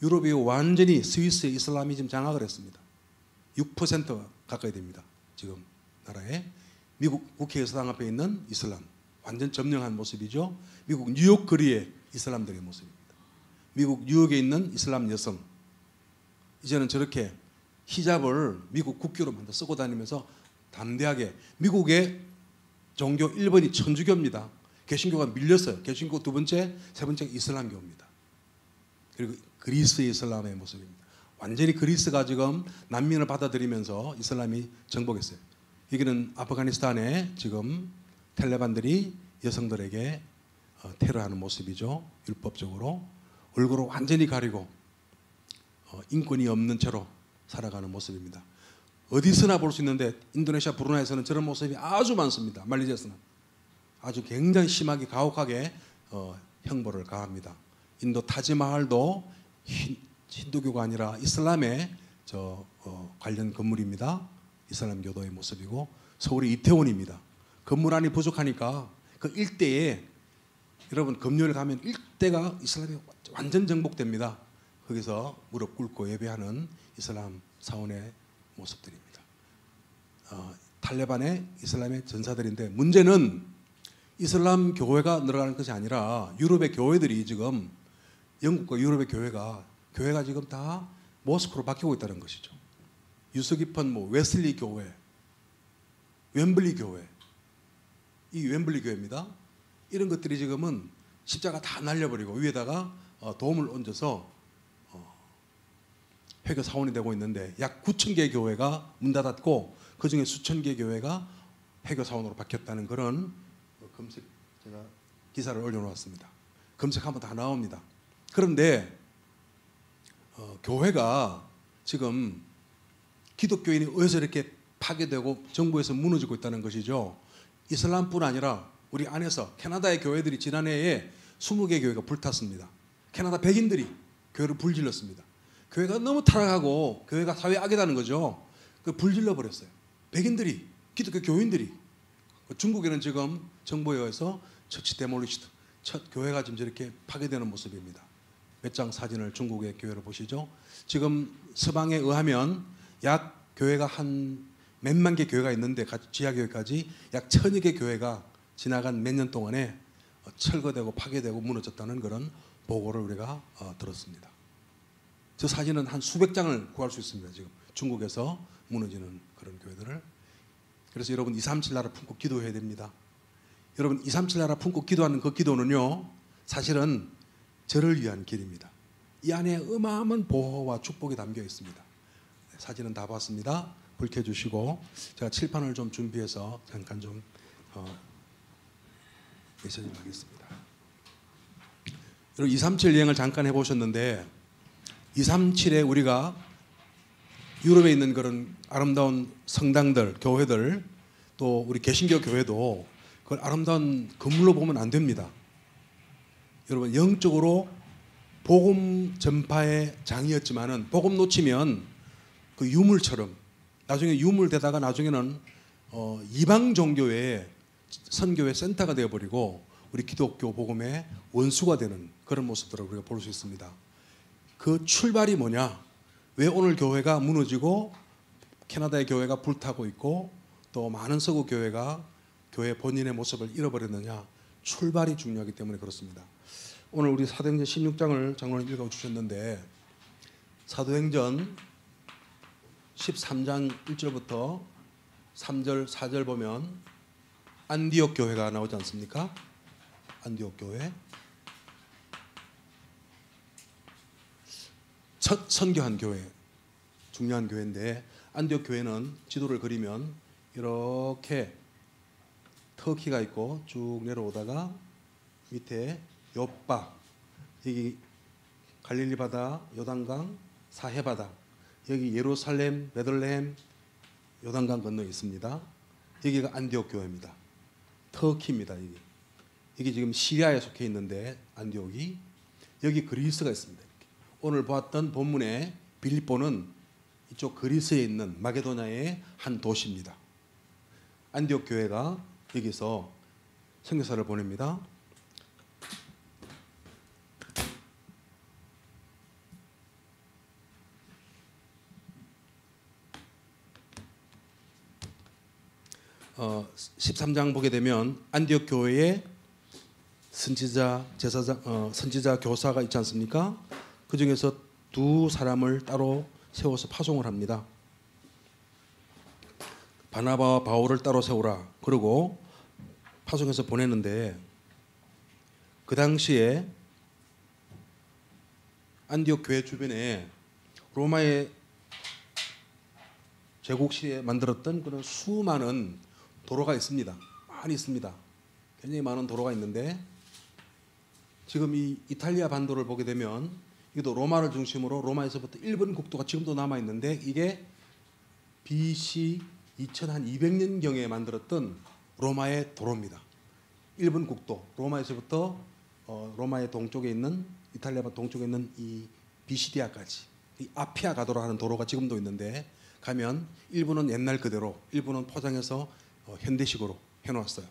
유럽이 완전히 스위스의 이슬람이 장악을 했습니다. 6% 가까이 됩니다. 지금 나라에. 미국 국회의사당 앞에 있는 이슬람 완전 점령한 모습이죠. 미국 뉴욕 거리의 이슬람들의 모습입니다. 미국 뉴욕에 있는 이슬람 여성 이제는 저렇게 히잡을 미국 국기로 만들어 쓰고 다니면서 담대하게. 미국의 종교 1번이 천주교입니다. 개신교가 밀렸어요. 개신교 두 번째, 세 번째가 이슬람교입니다. 그리고 그리스의 이슬람의 모습입니다. 완전히 그리스가 지금 난민을 받아들이면서 이슬람이 정복했어요. 여기는 아프가니스탄에 지금 탈레반들이 여성들에게 테러하는 모습이죠. 율법적으로. 얼굴을 완전히 가리고 인권이 없는 채로 살아가는 모습입니다. 어디서나 볼 수 있는데 인도네시아 브루나이에서는 저런 모습이 아주 많습니다. 말레이시아에서는 아주 굉장히 심하게 가혹하게 형벌을 가합니다. 인도 타지마할도 힌두교가 아니라 이슬람의 관련 건물입니다. 이슬람교도의 모습이고, 서울의 이태원입니다. 건물 안이 부족하니까 그 일대에 여러분 금요일 가면 일대가 이슬람이 완전 정복됩니다. 거기서 무릎 꿇고 예배하는 이슬람 사원의 모습들입니다. 탈레반의 이슬람의 전사들인데 문제는 이슬람 교회가 늘어가는 것이 아니라 유럽의 교회들이 지금 영국과 유럽의 교회가 지금 다 모스크로 바뀌고 있다는 것이죠. 유서 깊은 웨슬리 교회, 웸블리 교회, 이 웸블리 교회입니다. 이런 것들이 지금은 십자가 다 날려버리고 위에다가 도움을 얹어서 회교 사원이 되고 있는데 약 9천 개의 교회가 문 닫았고 그 중에 수천 개의 교회가 회교 사원으로 바뀌었다는 그런 검색 제가 기사를 올려놓았습니다. 검색하면 다 나옵니다. 그런데 교회가 지금 기독교인이 어디서 이렇게 파괴되고 정부에서 무너지고 있다는 것이죠. 이슬람뿐 아니라 우리 안에서 캐나다의 교회들이 지난해에 20개 교회가 불탔습니다. 캐나다 백인들이 교회를 불질렀습니다. 교회가 너무 타락하고 교회가 사회에 악이라는 거죠. 그 불질러 버렸어요. 백인들이, 기독교 교인들이. 중국에는 지금 정부에 의해서 처치 데몰리시드, 첫 교회가 지금 저렇게 파괴되는 모습입니다. 몇 장 사진을 중국의 교회를 보시죠. 지금 서방에 의하면 약 교회가 한 몇만 개 교회가 있는데 지하교회까지 약 1000여 개 교회가 지나간 몇 년 동안에 철거되고 파괴되고 무너졌다는 그런 보고를 우리가 들었습니다. 저 사진은 한 수백 장을 구할 수 있습니다. 지금 중국에서 무너지는 그런 교회들을. 그래서 여러분 237 나라 품고 기도해야 됩니다. 여러분 237 나라 품고 기도하는 그 기도는요, 사실은 저를 위한 길입니다. 이 안에 어마어마한 보호와 축복이 담겨 있습니다. 사진은 다 봤습니다. 불 켜주시고 제가 칠판을 좀 준비해서 잠깐 좀 메시지를 하겠습니다. 여러분 237 여행을 잠깐 해보셨는데 237에 우리가 유럽에 있는 그런 아름다운 성당들, 교회들, 또 우리 개신교 교회도 그걸 아름다운 건물로 보면 안 됩니다. 여러분 영적으로 복음 전파의 장이었지만은 복음 놓치면 그 유물처럼 나중에 유물되다가 나중에는 이방 종교의 선교의 센터가 되어버리고 우리 기독교 복음의 원수가 되는 그런 모습들을 우리가 볼 수 있습니다. 그 출발이 뭐냐? 왜 오늘 교회가 무너지고 캐나다의 교회가 불타고 있고 또 많은 서구 교회가 교회 본인의 모습을 잃어버렸느냐? 출발이 중요하기 때문에 그렇습니다. 오늘 우리 사도행전 16장을 장로님 읽어주셨는데 사도행전 13장 1절부터 3절 4절 보면 안디옥 교회가 나오지 않습니까? 안디옥 교회 첫 선교한 교회, 중요한 교회인데 안디옥 교회는 지도를 그리면 이렇게 터키가 있고 쭉 내려오다가 밑에 요빠, 여기 갈릴리 바다, 요단강, 사해 바다, 여기 예루살렘, 베들레헴, 요단강 건너에 있습니다. 여기가 안디옥 교회입니다. 터키입니다. 여기 지금 시리아에 속해 있는데 안디옥이 여기 그리스가 있습니다. 오늘 보았던 본문의 빌립보는 이쪽 그리스에 있는 마게도냐의 한 도시입니다. 안디옥 교회가 여기서 선교사를 보냅니다. 어, 13장 보게 되면 안디옥 교회에 선지자, 제사장, 선지자 교사가 있지 않습니까? 그 중에서 두 사람을 따로 세워서 파송을 합니다. 바나바와 바울을 따로 세우라. 그리고 파송해서 보내는데 그 당시에 안디옥 교회 주변에 로마의 제국 시에 만들었던 그런 수많은 도로가 있습니다. 많이 있습니다. 굉장히 많은 도로가 있는데 지금 이 이탈리아 반도를 보게 되면 이것도 로마를 중심으로 로마에서부터 일본 국도가 지금도 남아 있는데 이게 BC 2200년경에 만들었던 로마의 도로입니다. 일본 국도 로마에서부터 로마의 동쪽에 있는 이탈리아 동쪽에 있는 이 비시디아까지 이 아피아 가도로 하는 도로가 지금도 있는데 가면 일부는 옛날 그대로 일부는 포장해서 현대식으로 해놓았어요.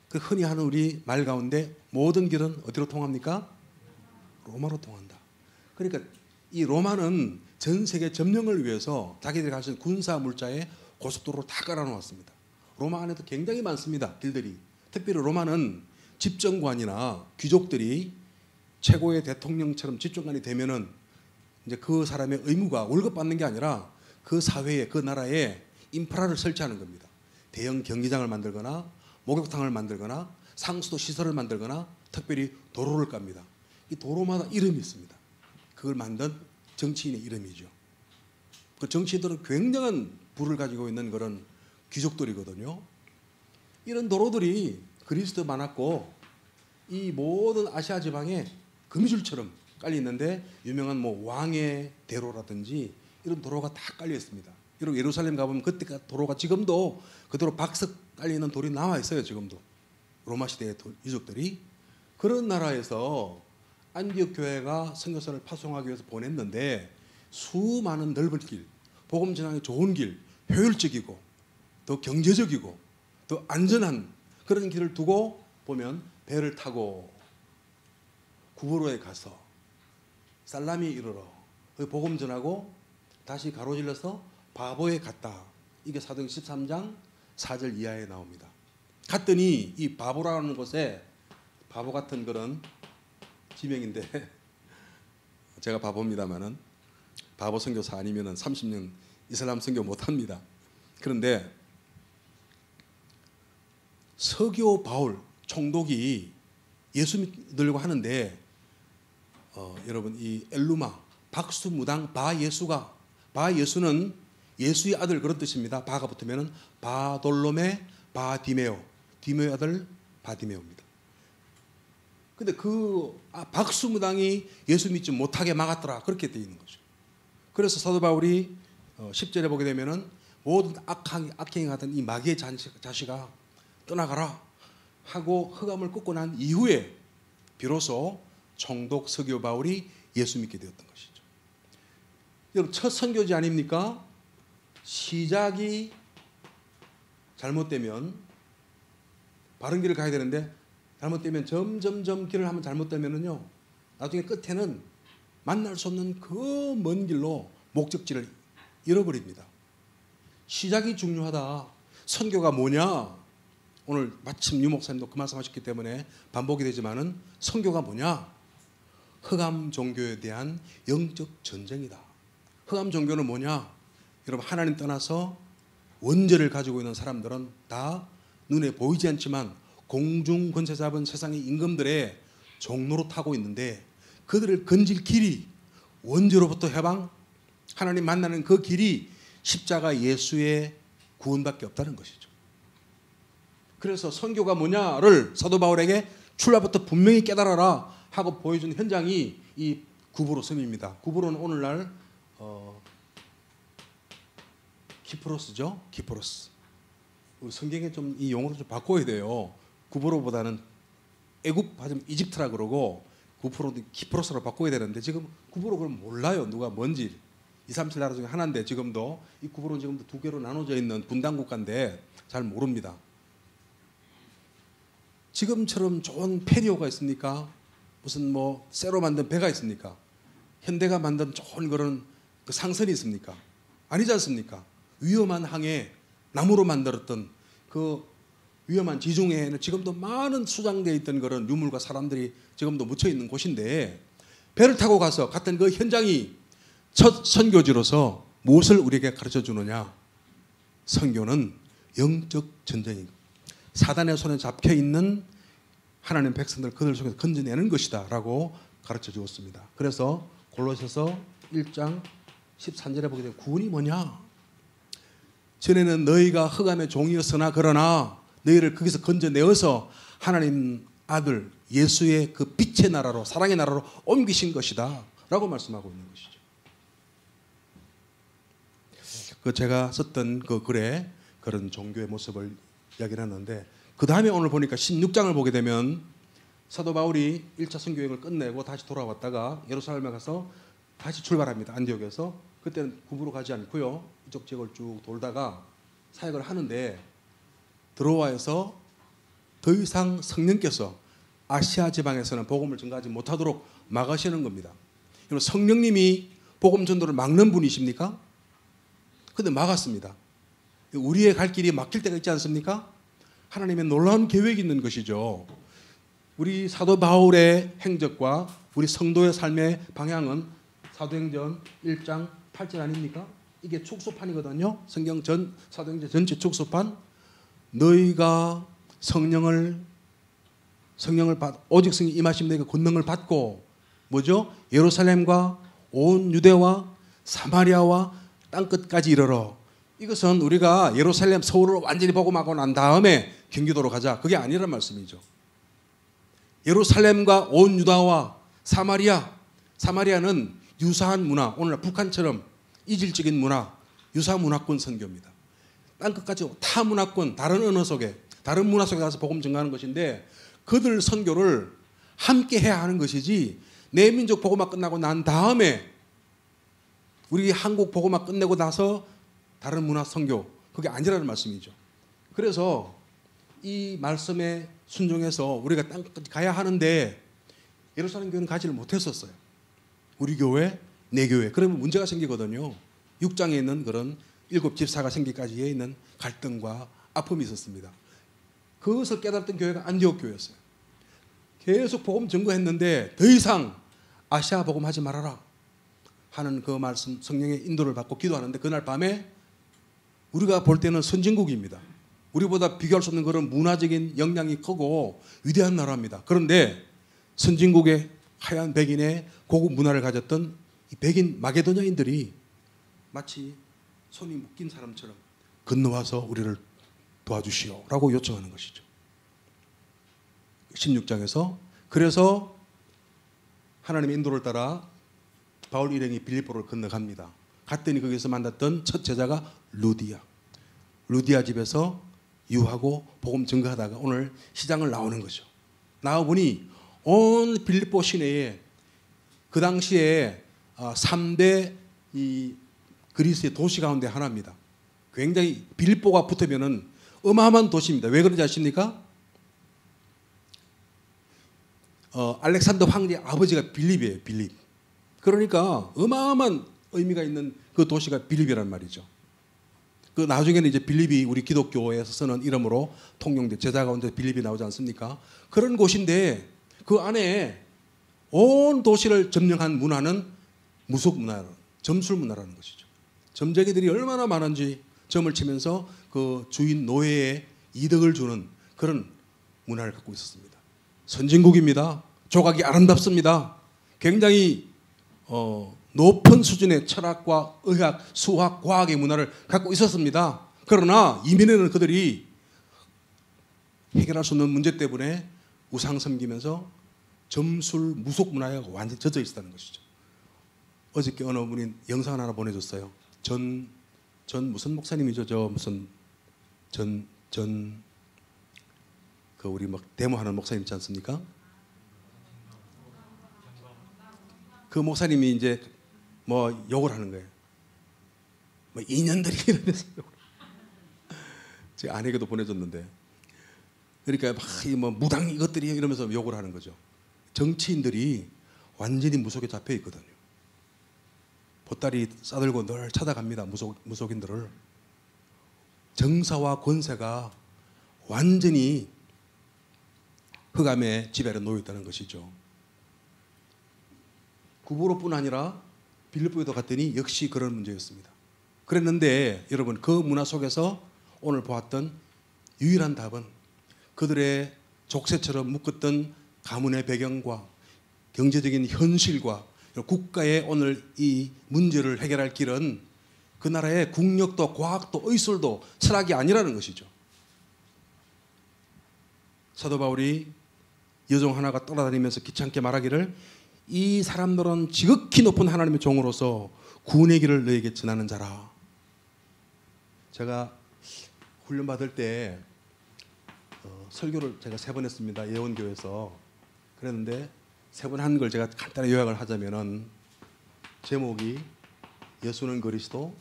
그 흔히 하는 우리 말 가운데 모든 길은 어디로 통합니까? 로마로 통한다. 그러니까 이 로마는 전 세계 점령을 위해서 자기들이 가진 군사 물자에 고속도로를 다 깔아놓았습니다. 로마 안에도 굉장히 많습니다. 길들이. 특별히 로마는 집정관이나 귀족들이 최고의 대통령처럼 집정관이 되면은 이제 그 사람의 의무가 월급 받는 게 아니라 그 사회에 그 나라에 인프라를 설치하는 겁니다. 대형 경기장을 만들거나 목욕탕을 만들거나 상수도 시설을 만들거나 특별히 도로를 깝니다. 이 도로마다 이름이 있습니다. 그걸 만든 정치인의 이름이죠. 그 정치인들은 굉장한 부를 가지고 있는 그런 귀족들이거든요. 이런 도로들이 그리스도 많았고 이 모든 아시아 지방에 거미줄처럼 깔려 있는데 유명한 뭐 왕의 대로라든지 이런 도로가 다 깔려 있습니다. 여러분 예루살렘 가보면 그때 도로가 지금도 그대로 박석 깔려 있는 돌이 남아 있어요. 지금도 로마 시대의 유적들이. 그런 나라에서 안디옥 교회가 선교사를 파송하기 위해서 보냈는데 수많은 넓은 길, 복음 전하기 좋은 길, 효율적이고 더 경제적이고 더 안전한 그런 길을 두고 보면 배를 타고 구브로에 가서 살라미에 이르러 복음 전하고 다시 가로질러서 바보에 갔다. 이게 사도행 13장 4절 이하에 나옵니다. 갔더니 이 바보라는 곳에 바보 같은 그런 지명인데 제가 바보입니다만은 바보 선교사 아니면은 30년 이슬람 선교 못합니다. 그런데 서교 바울 총독이 예수 믿으려고 하는데 여러분 이 엘루마 박수무당 바예수는 예수의 아들 그런 뜻입니다. 바가 붙으면은 바돌로메 바디메오 디메오의 아들 바디메오입니다. 근데 그 박수무당이 예수 믿지 못하게 막았더라 그렇게 되어 있는 거죠. 그래서 사도 바울이 10절에 보게 되면은 모든 악행하던 이 마귀의 자식아 떠나가라 하고 흑암을 꺾고 난 이후에 비로소 총독 서교 바울이 예수 믿게 되었던 것이죠. 여러분 첫 선교지 아닙니까? 시작이 잘못되면 바른 길을 가야 되는데 잘못되면 점점점 길을 한번 잘못되면은요 나중에 끝에는 만날 수 없는 그 먼 길로 목적지를 잃어버립니다. 시작이 중요하다. 선교가 뭐냐? 오늘 마침 유 목사님도 그 말씀하셨기 때문에 반복이 되지만은 선교가 뭐냐? 흑암 종교에 대한 영적 전쟁이다. 흑암 종교는 뭐냐? 여러분 하나님 떠나서 원죄를 가지고 있는 사람들은 다 눈에 보이지 않지만 공중 권세 잡은 세상의 임금들의 종로로 타고 있는데 그들을 건질 길이 원죄로부터 해방 하나님 만나는 그 길이 십자가 예수의 구원밖에 없다는 것이죠. 그래서 선교가 뭐냐를 사도 바울에게 출발부터 분명히 깨달아라 하고 보여준 현장이 이 구브로 섬입니다. 구브로는 오늘날 키프로스죠. 키프로스. 성경에 좀 이 용어를 좀 바꿔야 돼요. 구브로보다는 애굽 하자면 이집트라 그러고 키프로스로 바꿔야 되는데 지금 구브로 그럼 몰라요. 누가 뭔지. 237 나라 중에 하나인데 지금도 이 구브로는 지금도 두 개로 나눠져 있는 분단 국가인데 잘 모릅니다. 지금처럼 좋은 페리오가 있습니까? 무슨 뭐 쇠로 만든 배가 있습니까? 현대가 만든 좋은 그런 그 상선이 있습니까? 아니지 않습니까? 위험한 항해 나무로 만들었던 그 위험한 지중해에는 지금도 많은 수장되어 있던 그런 유물과 사람들이 지금도 묻혀 있는 곳인데 배를 타고 가서 갔던 그 현장이 첫 선교지로서 무엇을 우리에게 가르쳐 주느냐? 선교는 영적 전쟁입니다. 사단의 손에 잡혀 있는 하나님 백성들 그들 속에서 건져내는 것이다 라고 가르쳐 주었습니다. 그래서 골로새서 1장 13절에 보게 되면 구원이 뭐냐? 전에는 너희가 흑암의 종이었으나 그러나 너희를 거기서 건져내어서 하나님 아들 예수의 그 빛의 나라로 사랑의 나라로 옮기신 것이다 라고 말씀하고 있는 것이죠. 그 제가 썼던 그 글에 그런 종교의 모습을 이야기를 했는데 그 다음에 오늘 보니까 16장을 보게 되면 사도 바울이 1차 선교행을 끝내고 다시 돌아왔다가 예루살렘에 가서 다시 출발합니다. 안디옥에서. 그때는 구부로 가지 않고요. 이쪽 지역을 쭉 돌다가 사역을 하는데 드로아에서 더 이상 성령께서 아시아 지방에서는 복음을 전가하지 못하도록 막으시는 겁니다. 성령님이 복음 전도를 막는 분이십니까? 근데 막았습니다. 우리의 갈 길이 막힐 때가 있지 않습니까? 하나님의 놀라운 계획이 있는 것이죠. 우리 사도 바울의 행적과 우리 성도의 삶의 방향은 사도행전 1장 8절 아닙니까? 이게 축소판이거든요. 성경 사도행전 전체 축소판. 너희가 성령을 오직 성령 임하시면 너희가 권능을 받고 뭐죠? 예루살렘과 온 유대와 사마리아와 땅끝까지 이르러. 이것은 우리가 예루살렘 서울을 완전히 복음하고 난 다음에 경기도로 가자, 그게 아니란 말씀이죠. 예루살렘과 온 유다와 사마리아는 유사한 문화, 오늘날 북한처럼 이질적인 문화, 유사 문화권 선교입니다. 땅끝까지 타 문화권, 다른 언어 속에, 다른 문화 속에 가서 복음 전가하는 것인데, 그들 선교를 함께 해야 하는 것이지, 내 민족 복음화 끝나고 난 다음에 우리 한국 복음화 끝내고 나서 다른 문화 선교, 그게 아니라는 말씀이죠. 그래서 이 말씀에 순종해서 우리가 땅끝까지 가야 하는데 예루살렘 교회는 가지를 못했었어요. 우리 교회, 내 교회. 그러면 문제가 생기거든요. 6장에 있는 그런 7 집사가 생기기까지에 있는 갈등과 아픔이 있었습니다. 그것을 깨달았던 교회가 안디옥 교회였어요. 계속 복음 전거했는데 더 이상 아시아 복음 하지 말아라 하는 그 말씀, 성령의 인도를 받고 기도하는데, 그날 밤에 우리가 볼 때는 선진국입니다. 우리보다 비교할 수 없는 그런 문화적인 역량이 크고 위대한 나라입니다. 그런데 선진국의 하얀 백인의 고급 문화를 가졌던 이 백인 마게도냐인들이 마치 손이 묶인 사람처럼 건너와서 우리를 도와주시오라고 요청하는 것이죠. 16장에서. 그래서 하나님의 인도를 따라 바울 일행이 빌립보를 건너갑니다. 갔더니 거기서 만났던 첫 제자가 루디아 집에서 유하고 복음 증거하다가 오늘 시장을 나오는 거죠. 나와보니 온 빌립보 시내에 그 당시에 3대 이 그리스의 도시 가운데 하나입니다. 굉장히 빌립보가 붙으면은 어마어마한 도시입니다. 왜 그런지 아십니까? 알렉산더 황제의 아버지가 빌립이에요. 빌립. 그러니까 어마어마한 의미가 있는 그 도시가 빌립이란 말이죠. 그 나중에는 이제 빌립이 우리 기독교에서 쓰는 이름으로 통용돼 제자 가운데 빌립이 나오지 않습니까? 그런 곳인데 그 안에 온 도시를 점령한 문화는 무속 문화라는, 점술 문화라는 것이죠. 점쟁이들이 얼마나 많은지 점을 치면서 그 주인 노예에 이득을 주는 그런 문화를 갖고 있었습니다. 선진국입니다. 조각이 아름답습니다. 굉장히 높은 수준의 철학과 의학, 수학, 과학의 문화를 갖고 있었습니다. 그러나 이민에는 그들이 해결할 수 없는 문제 때문에 우상 섬기면서 점술, 무속 문화에 완전히 젖어 있었다는 것이죠. 어저께 어느 분이 영상 하나 보내줬어요. 전 무슨 목사님이죠? 그 우리 막 데모하는 목사님 있지 않습니까? 그 목사님이 이제 뭐 욕을 하는 거예요. 뭐 인연들이 이러면서 제 아내에게도 보내줬는데, 그러니까 막 뭐 무당 이것들이 이러면서 욕을 하는 거죠. 정치인들이 완전히 무속에 잡혀 있거든요. 보따리 싸들고 늘 찾아갑니다. 무속인들을. 정사와 권세가 완전히 흑암의 지배로 놓여 있다는 것이죠. 구보로뿐 아니라 빌립보에도 갔더니 역시 그런 문제였습니다. 그랬는데 여러분, 그 문화 속에서 오늘 보았던 유일한 답은 그들의 족쇄처럼 묶었던 가문의 배경과 경제적인 현실과 국가의 오늘 이 문제를 해결할 길은 그 나라의 국력도 과학도 의술도 철학이 아니라는 것이죠. 사도 바울이 여종 하나가 떠나다니면서 귀찮게 말하기를, 이 사람들은 지극히 높은 하나님의 종으로서 구원의 길을 너에게 전하는 자라. 제가 훈련 받을 때 설교를 제가 3번 했습니다. 예원교회에서. 그랬는데 3번 한 걸 제가 간단히 요약을 하자면은, 제목이 예수는 그리스도,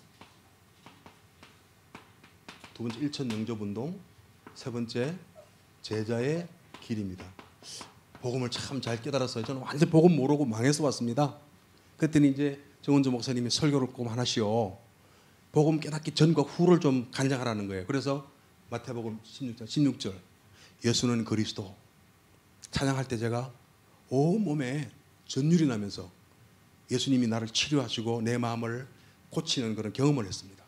2번째 일천영접운동, 3번째 제자의 길입니다. 복음을 참 잘 깨달았어요. 저는 완전 복음 모르고 망해서 왔습니다. 그랬더니 이제 정은조 목사님이 설교를 꼭 하시오. 복음 깨닫기 전과 후를 좀 간장하라는 거예요. 그래서 마태복음 16절 예수는 그리스도 찬양할 때 제가 온몸에 전율이 나면서 예수님이 나를 치료하시고 내 마음을 고치는 그런 경험을 했습니다.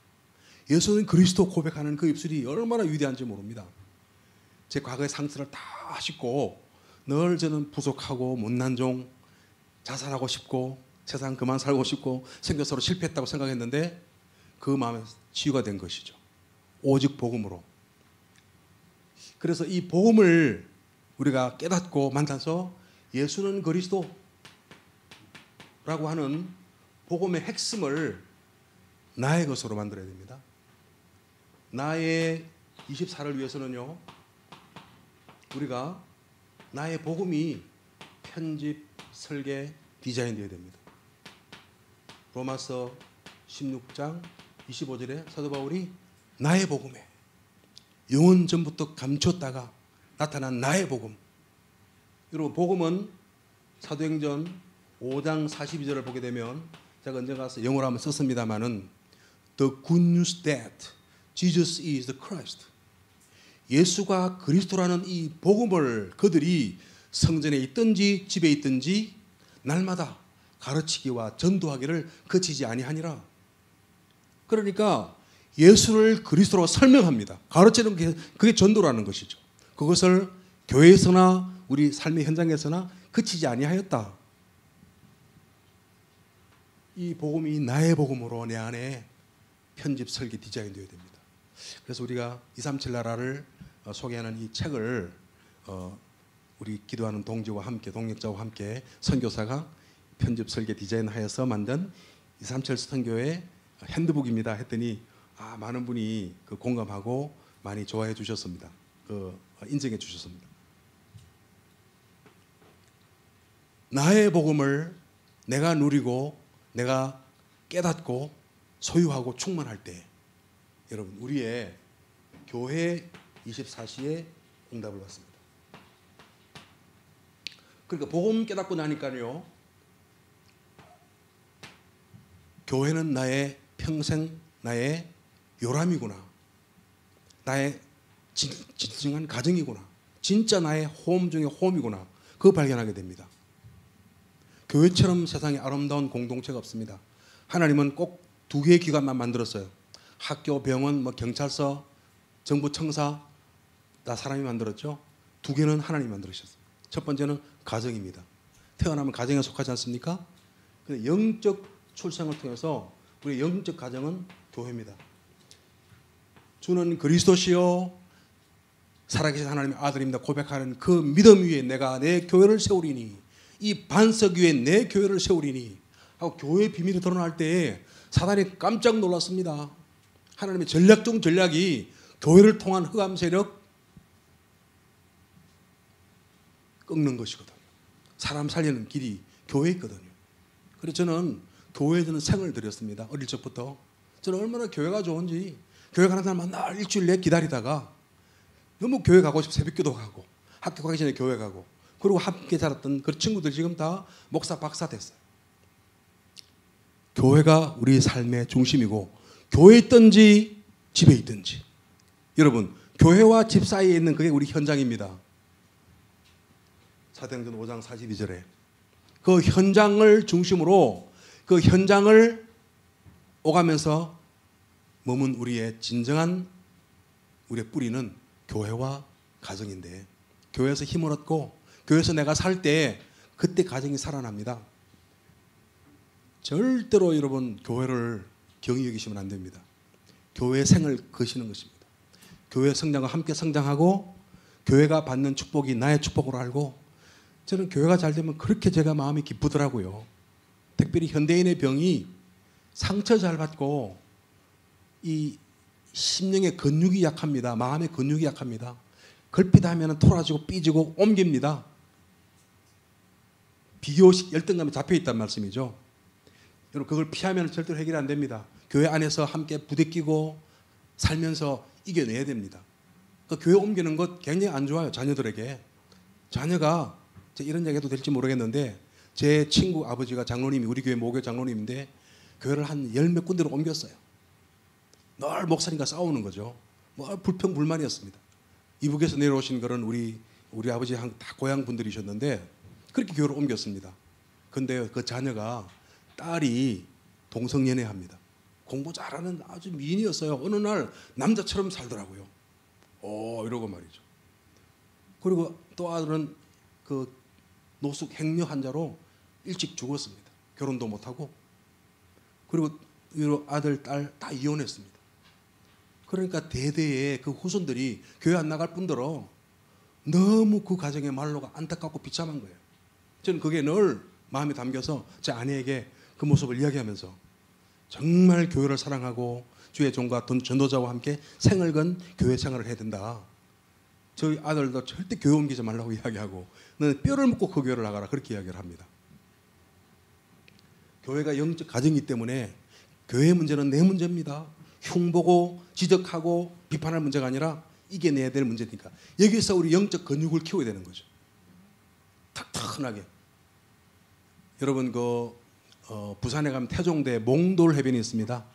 예수는 그리스도 고백하는 그 입술이 얼마나 위대한지 모릅니다. 제 과거의 상처를 다 씻고 늘 저는 부족하고 못난 종, 자살하고 싶고 세상 그만 살고 싶고 선교사로 실패했다고 생각했는데 그 마음에 치유가 된 것이죠. 오직 복음으로. 그래서 이 복음을 우리가 깨닫고 만나서 예수는 그리스도라고 하는 복음의 핵심을 나의 것으로 만들어야 됩니다. 나의 24를 위해서는요, 우리가 나의 복음이 편집, 설계, 디자인 되어야 됩니다. 로마서 16장 25절에 사도 바울이 나의 복음에 영원 전부터 감췄다가 나타난 나의 복음. 여러분, 복음은 사도행전 5장 42절을 보게 되면 제가 언제 가서 영어로 한번 썼습니다마는 The good news that Jesus is the Christ. 예수가 그리스도라는 이 복음을 그들이 성전에 있든지 집에 있든지 날마다 가르치기와 전도하기를 그치지 아니하니라. 그러니까 예수를 그리스도로 설명합니다. 가르치는 게 그게 전도라는 것이죠. 그것을 교회에서나 우리 삶의 현장에서나 그치지 아니하였다. 이 복음이 나의 복음으로 내 안에 편집, 설계, 디자인 되어야 됩니다. 그래서 우리가 237 나라를 소개하는 이 책을 우리 기도하는 동지와 함께, 동역자와 함께 선교사가 편집, 설계, 디자인하여서 만든 237 선교의 핸드북입니다 했더니 많은 분이 공감하고 많이 좋아해 주셨습니다. 인정해 주셨습니다. 나의 복음을 내가 누리고 내가 깨닫고 소유하고 충만할 때 여러분 우리의 교회 24시에 응답을 받습니다. 그러니까 복음 깨닫고 나니까요, 교회는 나의 평생 나의 요람이구나, 나의 진정한 가정이구나, 진짜 나의 홈 중에 홈이구나, 그거 발견하게 됩니다. 교회처럼 세상에 아름다운 공동체가 없습니다. 하나님은 꼭 두 개의 기관만 만들었어요. 학교, 병원, 경찰서, 정부 청사 다 사람이 만들었죠. 두 개는 하나님이 만들으셨어요. 첫 번째는 가정입니다. 태어나면 가정에 속하지 않습니까? 근데 영적 출생을 통해서 우리 영적 가정은 교회입니다. 주는 그리스도시요 살아계신 하나님의 아들입니다 고백하는 그 믿음 위에 내가 내 교회를 세우리니, 이 반석 위에 내 교회를 세우리니 하고 교회의 비밀이 드러날 때에 사단이 깜짝 놀랐습니다. 하나님의 전략 중 전략이 교회를 통한 흑암 세력 꺾는 것이거든요. 사람 살리는 길이 교회에 있거든요. 그래서 저는 교회에 저는 생을 들였습니다. 어릴 적부터. 저는 얼마나 교회가 좋은지, 교회 가는 사람 날 일주일 내 기다리다가 너무 교회 가고 싶어 새벽기도 가고 학교 가기 전에 교회 가고, 그리고 함께 자랐던 그 친구들 지금 다 목사 박사 됐어요. 교회가 우리 삶의 중심이고, 교회에 있든지 집에 있든지 여러분 교회와 집 사이에 있는 그게 우리 현장입니다. 사도행전 5장 42절에 그 현장을 중심으로 그 현장을 오가면서 머문 우리의 진정한 우리의 뿌리는 교회와 가정인데, 교회에서 힘을 얻고 교회에서 내가 살 때 그때 가정이 살아납니다. 절대로 여러분 교회를 경히 여기시면 안 됩니다. 교회의 생을 거시는 것입니다. 교회 성장과 함께 성장하고 교회가 받는 축복이 나의 축복으로 알고, 저는 교회가 잘 되면 그렇게 제가 마음이 기쁘더라고요. 특별히 현대인의 병이 상처 잘 받고 이 심령의 근육이 약합니다. 마음의 근육이 약합니다. 걸핏하면 토라지고 삐지고 옮깁니다. 비교식 열등감에 잡혀있단 말씀이죠. 여러분 그걸 피하면 절대로 해결이 안 됩니다. 교회 안에서 함께 부대끼고 살면서 이겨내야 됩니다. 그러니까 교회 옮기는 것 굉장히 안 좋아요. 자녀들에게. 자녀가 이런 얘기 해도 될지 모르겠는데, 제 친구 아버지가 장로님이 우리 교회 모교 장로님인데 교회를 한 열 몇 군데로 옮겼어요. 늘 목사님과 싸우는 거죠. 뭐 불평불만이었습니다. 이북에서 내려오신 그런 우리 아버지 다 고향 분들이셨는데 그렇게 교회를 옮겼습니다. 근데 그 자녀가 딸이 동성연애합니다. 공부 잘하는 아주 미인이었어요. 어느 날 남자처럼 살더라고요. 이러고 말이죠. 그리고 또 아들은 그 노숙 행려 환자로 일찍 죽었습니다. 결혼도 못하고, 그리고 아들, 딸 다 이혼했습니다. 그러니까 대대의 그 후손들이 교회 안 나갈 뿐더러 너무 그 가정의 말로가 안타깝고 비참한 거예요. 저는 그게 늘 마음에 담겨서 제 아내에게 그 모습을 이야기하면서 정말 교회를 사랑하고 주의 종과 전도자와 함께 생을 건 교회 생활을 해야 된다. 저희 아들도 절대 교회 옮기지 말라고 이야기하고, 너는 뼈를 묻고 그 교회를 나가라, 그렇게 이야기를 합니다. 교회가 영적 가정이기 때문에 교회 문제는 내 문제입니다. 흉보고 지적하고 비판할 문제가 아니라 이겨내야 될 문제니까 여기서 우리 영적 근육을 키워야 되는 거죠. 탁탁하게. 여러분 부산에 가면 태종대에 몽돌 해변이 있습니다.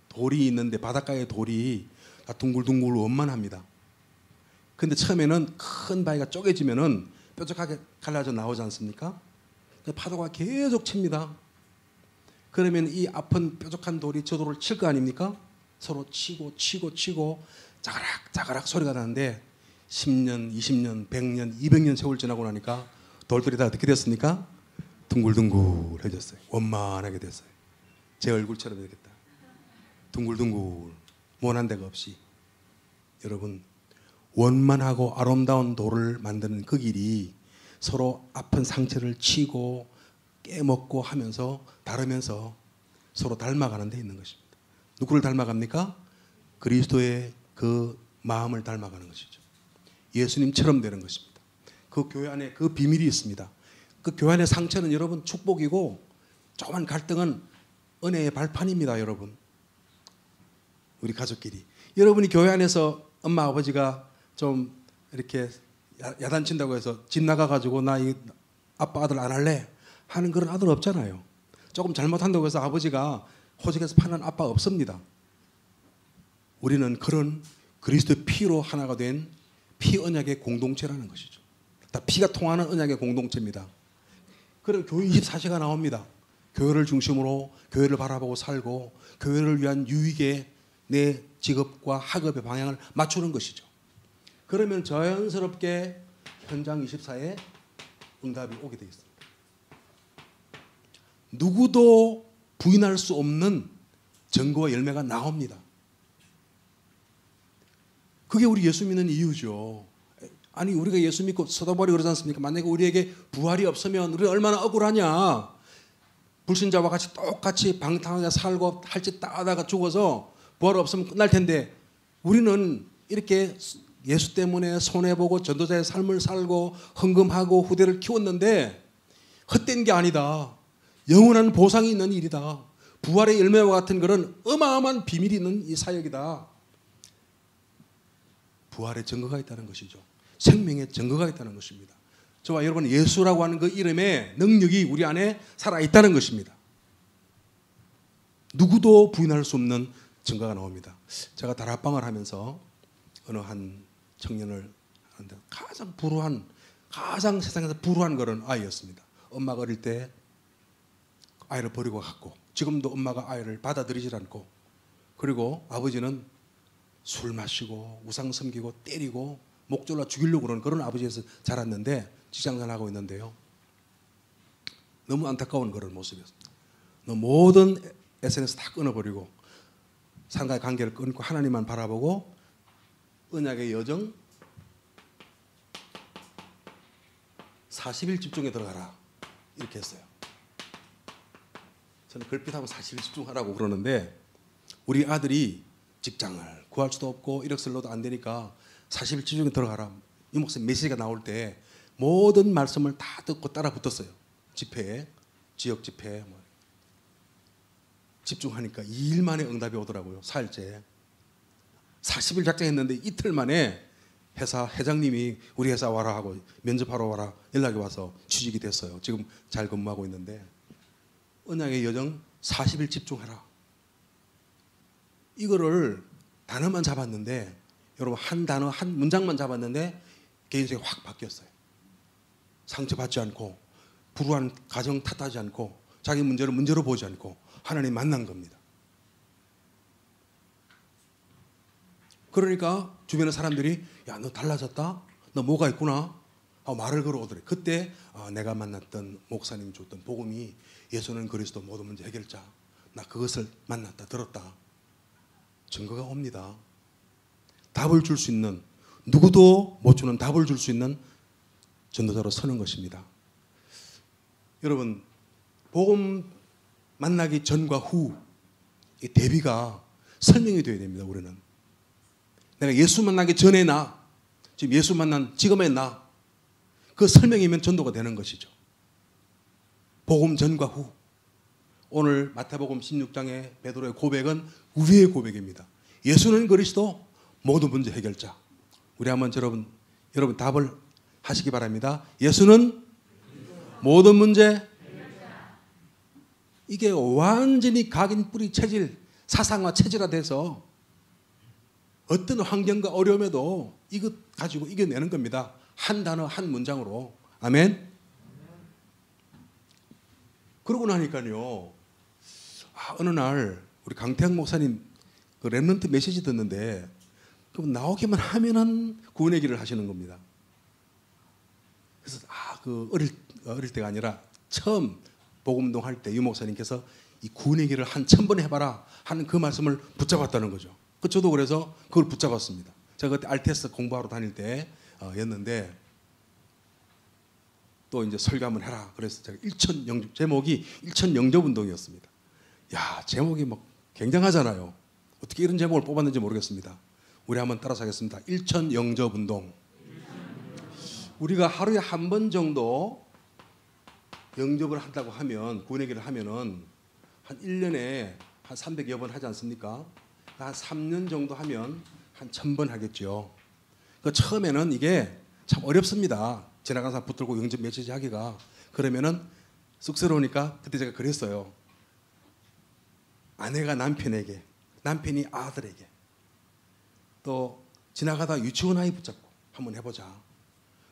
돌이 있는데 바닷가에 돌이 다 둥글둥글 원만합니다. 근데 처음에는 큰 바위가 쪼개지면은 뾰족하게 갈라져 나오지 않습니까? 파도가 계속 칩니다. 그러면 이 아픈 뾰족한 돌이 저 돌을 칠 거 아닙니까? 서로 치고 자가락 소리가 나는데 10년, 20년, 100년, 200년 세월 지나고 나니까 돌들이 다 어떻게 됐습니까? 둥글둥글해졌어요. 원만하게 됐어요. 제 얼굴처럼 되겠다. 둥글둥글, 모난 데가 없이. 여러분, 원만하고 아름다운 돌을 만드는 그 길이 서로 아픈 상처를 치고 깨먹고 하면서 다르면서 서로 닮아가는 데 있는 것입니다. 누구를 닮아갑니까? 그리스도의 그 마음을 닮아가는 것이죠. 예수님처럼 되는 것입니다. 그 교회 안에 그 비밀이 있습니다. 그 교회 안의 상처는 여러분 축복이고, 조그만 갈등은 은혜의 발판입니다. 여러분, 우리 가족끼리. 여러분이 교회 안에서 엄마 아버지가 좀 이렇게 야단친다고 해서 집 나가가지고 나 이 아빠 아들 안 할래 하는 그런 아들 없잖아요. 조금 잘못한다고 해서 아버지가 호적에서 파는 아빠 없습니다. 우리는 그런 그리스도의 피로 하나가 된 피 언약의 공동체라는 것이죠. 다 피가 통하는 언약의 공동체입니다. 그리고 교회 24시가 나옵니다. 교회를 중심으로 교회를 바라보고 살고 교회를 위한 유익에 내 직업과 학업의 방향을 맞추는 것이죠. 그러면 자연스럽게 현장 24에 응답이 오게 되어 있습니다. 누구도 부인할 수 없는 증거와 열매가 나옵니다. 그게 우리 예수 믿는 이유죠. 아니, 우리가 예수 믿고 서다바리 그러지 않습니까? 만약에 우리에게 부활이 없으면 우리 얼마나 억울하냐. 불신자와 같이 똑같이 방탕하게 살고 할 짓 다 하다가 죽어서 부활 없으면 끝날 텐데, 우리는 이렇게 예수 때문에 손해보고 전도자의 삶을 살고 헌금하고 후대를 키웠는데 헛된 게 아니다. 영원한 보상이 있는 일이다. 부활의 열매와 같은 그런 어마어마한 비밀이 있는 이 사역이다. 부활의 증거가 있다는 것이죠. 생명의 증거가 있다는 것입니다. 저와 여러분, 예수라고 하는 그 이름의 능력이 우리 안에 살아있다는 것입니다. 누구도 부인할 수 없는 증거가 나옵니다. 제가 다락방을 하면서 어느 한 청년을 하는데 가장 세상에서 불우한 그런 아이였습니다. 엄마가 어릴 때 아이를 버리고 갔고, 지금도 엄마가 아이를 받아들이질 않고, 그리고 아버지는 술 마시고 우상 섬기고 때리고 목 졸라 죽이려고 그러는 그런 아버지에서 자랐는데 직장생활하고 있는데요. 너무 안타까운 그런 모습이었습니다. 모든 SNS 다 끊어버리고 상가의 관계를 끊고 하나님만 바라보고 언약의 여정 40일 집중에 들어가라 이렇게 했어요. 저는 걸핏하고 40일 집중하라고 그러는데, 우리 아들이 직장을 구할 수도 없고 이력서로도 안 되니까 40일 집중에 들어가라. 이 목사님 메시지가 나올 때 모든 말씀을 다 듣고 따라 붙었어요. 집회에, 지역 집회에 집중하니까 2일 만에 응답이 오더라고요. 4일째. 40일 작정했는데 이틀 만에 회사 회장님이 우리 회사 와라 하고 면접하러 와라 연락이 와서 취직이 됐어요. 지금 잘 근무하고 있는데, 언약의 여정 40일 집중해라. 이거를 단어만 잡았는데, 여러분, 한 단어 한 문장만 잡았는데 개인생이 확 바뀌었어요. 상처받지 않고 불우한 가정 탓하지 않고 자기 문제를 문제로 보지 않고 하나님 만난 겁니다. 그러니까 주변의 사람들이 야, 너 달라졌다? 너 뭐가 있구나? 말을 걸어오더래. 그때 내가 만났던 목사님이 줬던 복음이 예수는 그리스도 모든 문제 해결자. 나 그것을 만났다 들었다. 증거가 옵니다. 답을 줄 수 있는, 누구도 못 주는 답을 줄 수 있는 전도자로 서는 것입니다. 여러분, 복음 만나기 전과 후 이 대비가 설명이 되어야 됩니다. 우리는 내가 예수 만나기 전에 나, 지금 예수 만난 지금의 나, 그 설명이면 전도가 되는 것이죠. 복음 전과 후. 오늘 마태복음 16장의 베드로의 고백은 우리의 고백입니다. 예수는 그리스도 모든 문제 해결자. 우리 한번 여러분 답을 하시기 바랍니다. 예수는 모든 문제. 이게 완전히 각인 뿌리 체질, 사상화 체질화돼서 어떤 환경과 어려움에도 이것 가지고 이겨내는 겁니다. 한 단어 한 문장으로. 아멘. 그러고 나니까요, 어느 날 우리 강태형 목사님 그 렘넌트 메시지 듣는데 그럼 나오기만 하면은 구원 얘기를 하시는 겁니다. 그래서 그 어릴 때가 아니라 처음 복음동 할 때 유 목사님께서 이 구원 얘기를 한 1000번 해봐라 하는 그 말씀을 붙잡았다는 거죠. 저도 그래서 그걸 붙잡았습니다. 제가 그때 RTS 공부하러 다닐 때였는데 또 이제 설교 한번 해라. 그래서 제가 제목이 일천 영접 운동이었습니다. 야, 제목이 막 굉장하잖아요. 어떻게 이런 제목을 뽑았는지 모르겠습니다. 우리 한번 따라서 하겠습니다. 일천 영접 운동. 우리가 하루에 한 번 정도 영접을 한다고 하면, 구원 얘기를 하면은 한 1년에 한 300여 번 하지 않습니까? 한 3년 정도 하면 한 1000번 하겠죠. 그 처음에는 이게 참 어렵습니다. 지나간 사람 붙들고 영접 메시지 하기가. 그러면은 쑥스러우니까 그때 제가 그랬어요. 아내가 남편에게, 남편이 아들에게, 또 지나가다 유치원 아이 붙잡고 한번 해보자.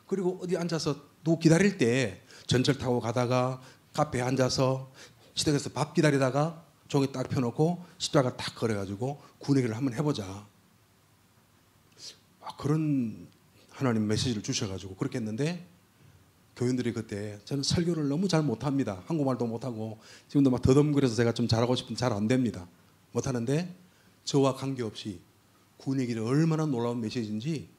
그리고 어디 앉아서 누구 기다릴 때 전철 타고 가다가 카페에 앉아서 시댁에서 밥 기다리다가 종이 딱 펴놓고 십자가 딱 걸어가지고 구원 얘기를 한번 해보자. 그런 하나님 메시지를 주셔가지고 그렇게 했는데, 교인들이 그때, 저는 설교를 너무 잘 못합니다. 한국말도 못하고 지금도 막 더듬거려서 제가 좀 잘하고 싶은데 잘 안 됩니다. 못하는데 저와 관계없이 구원 얘기를 얼마나 놀라운 메시지인지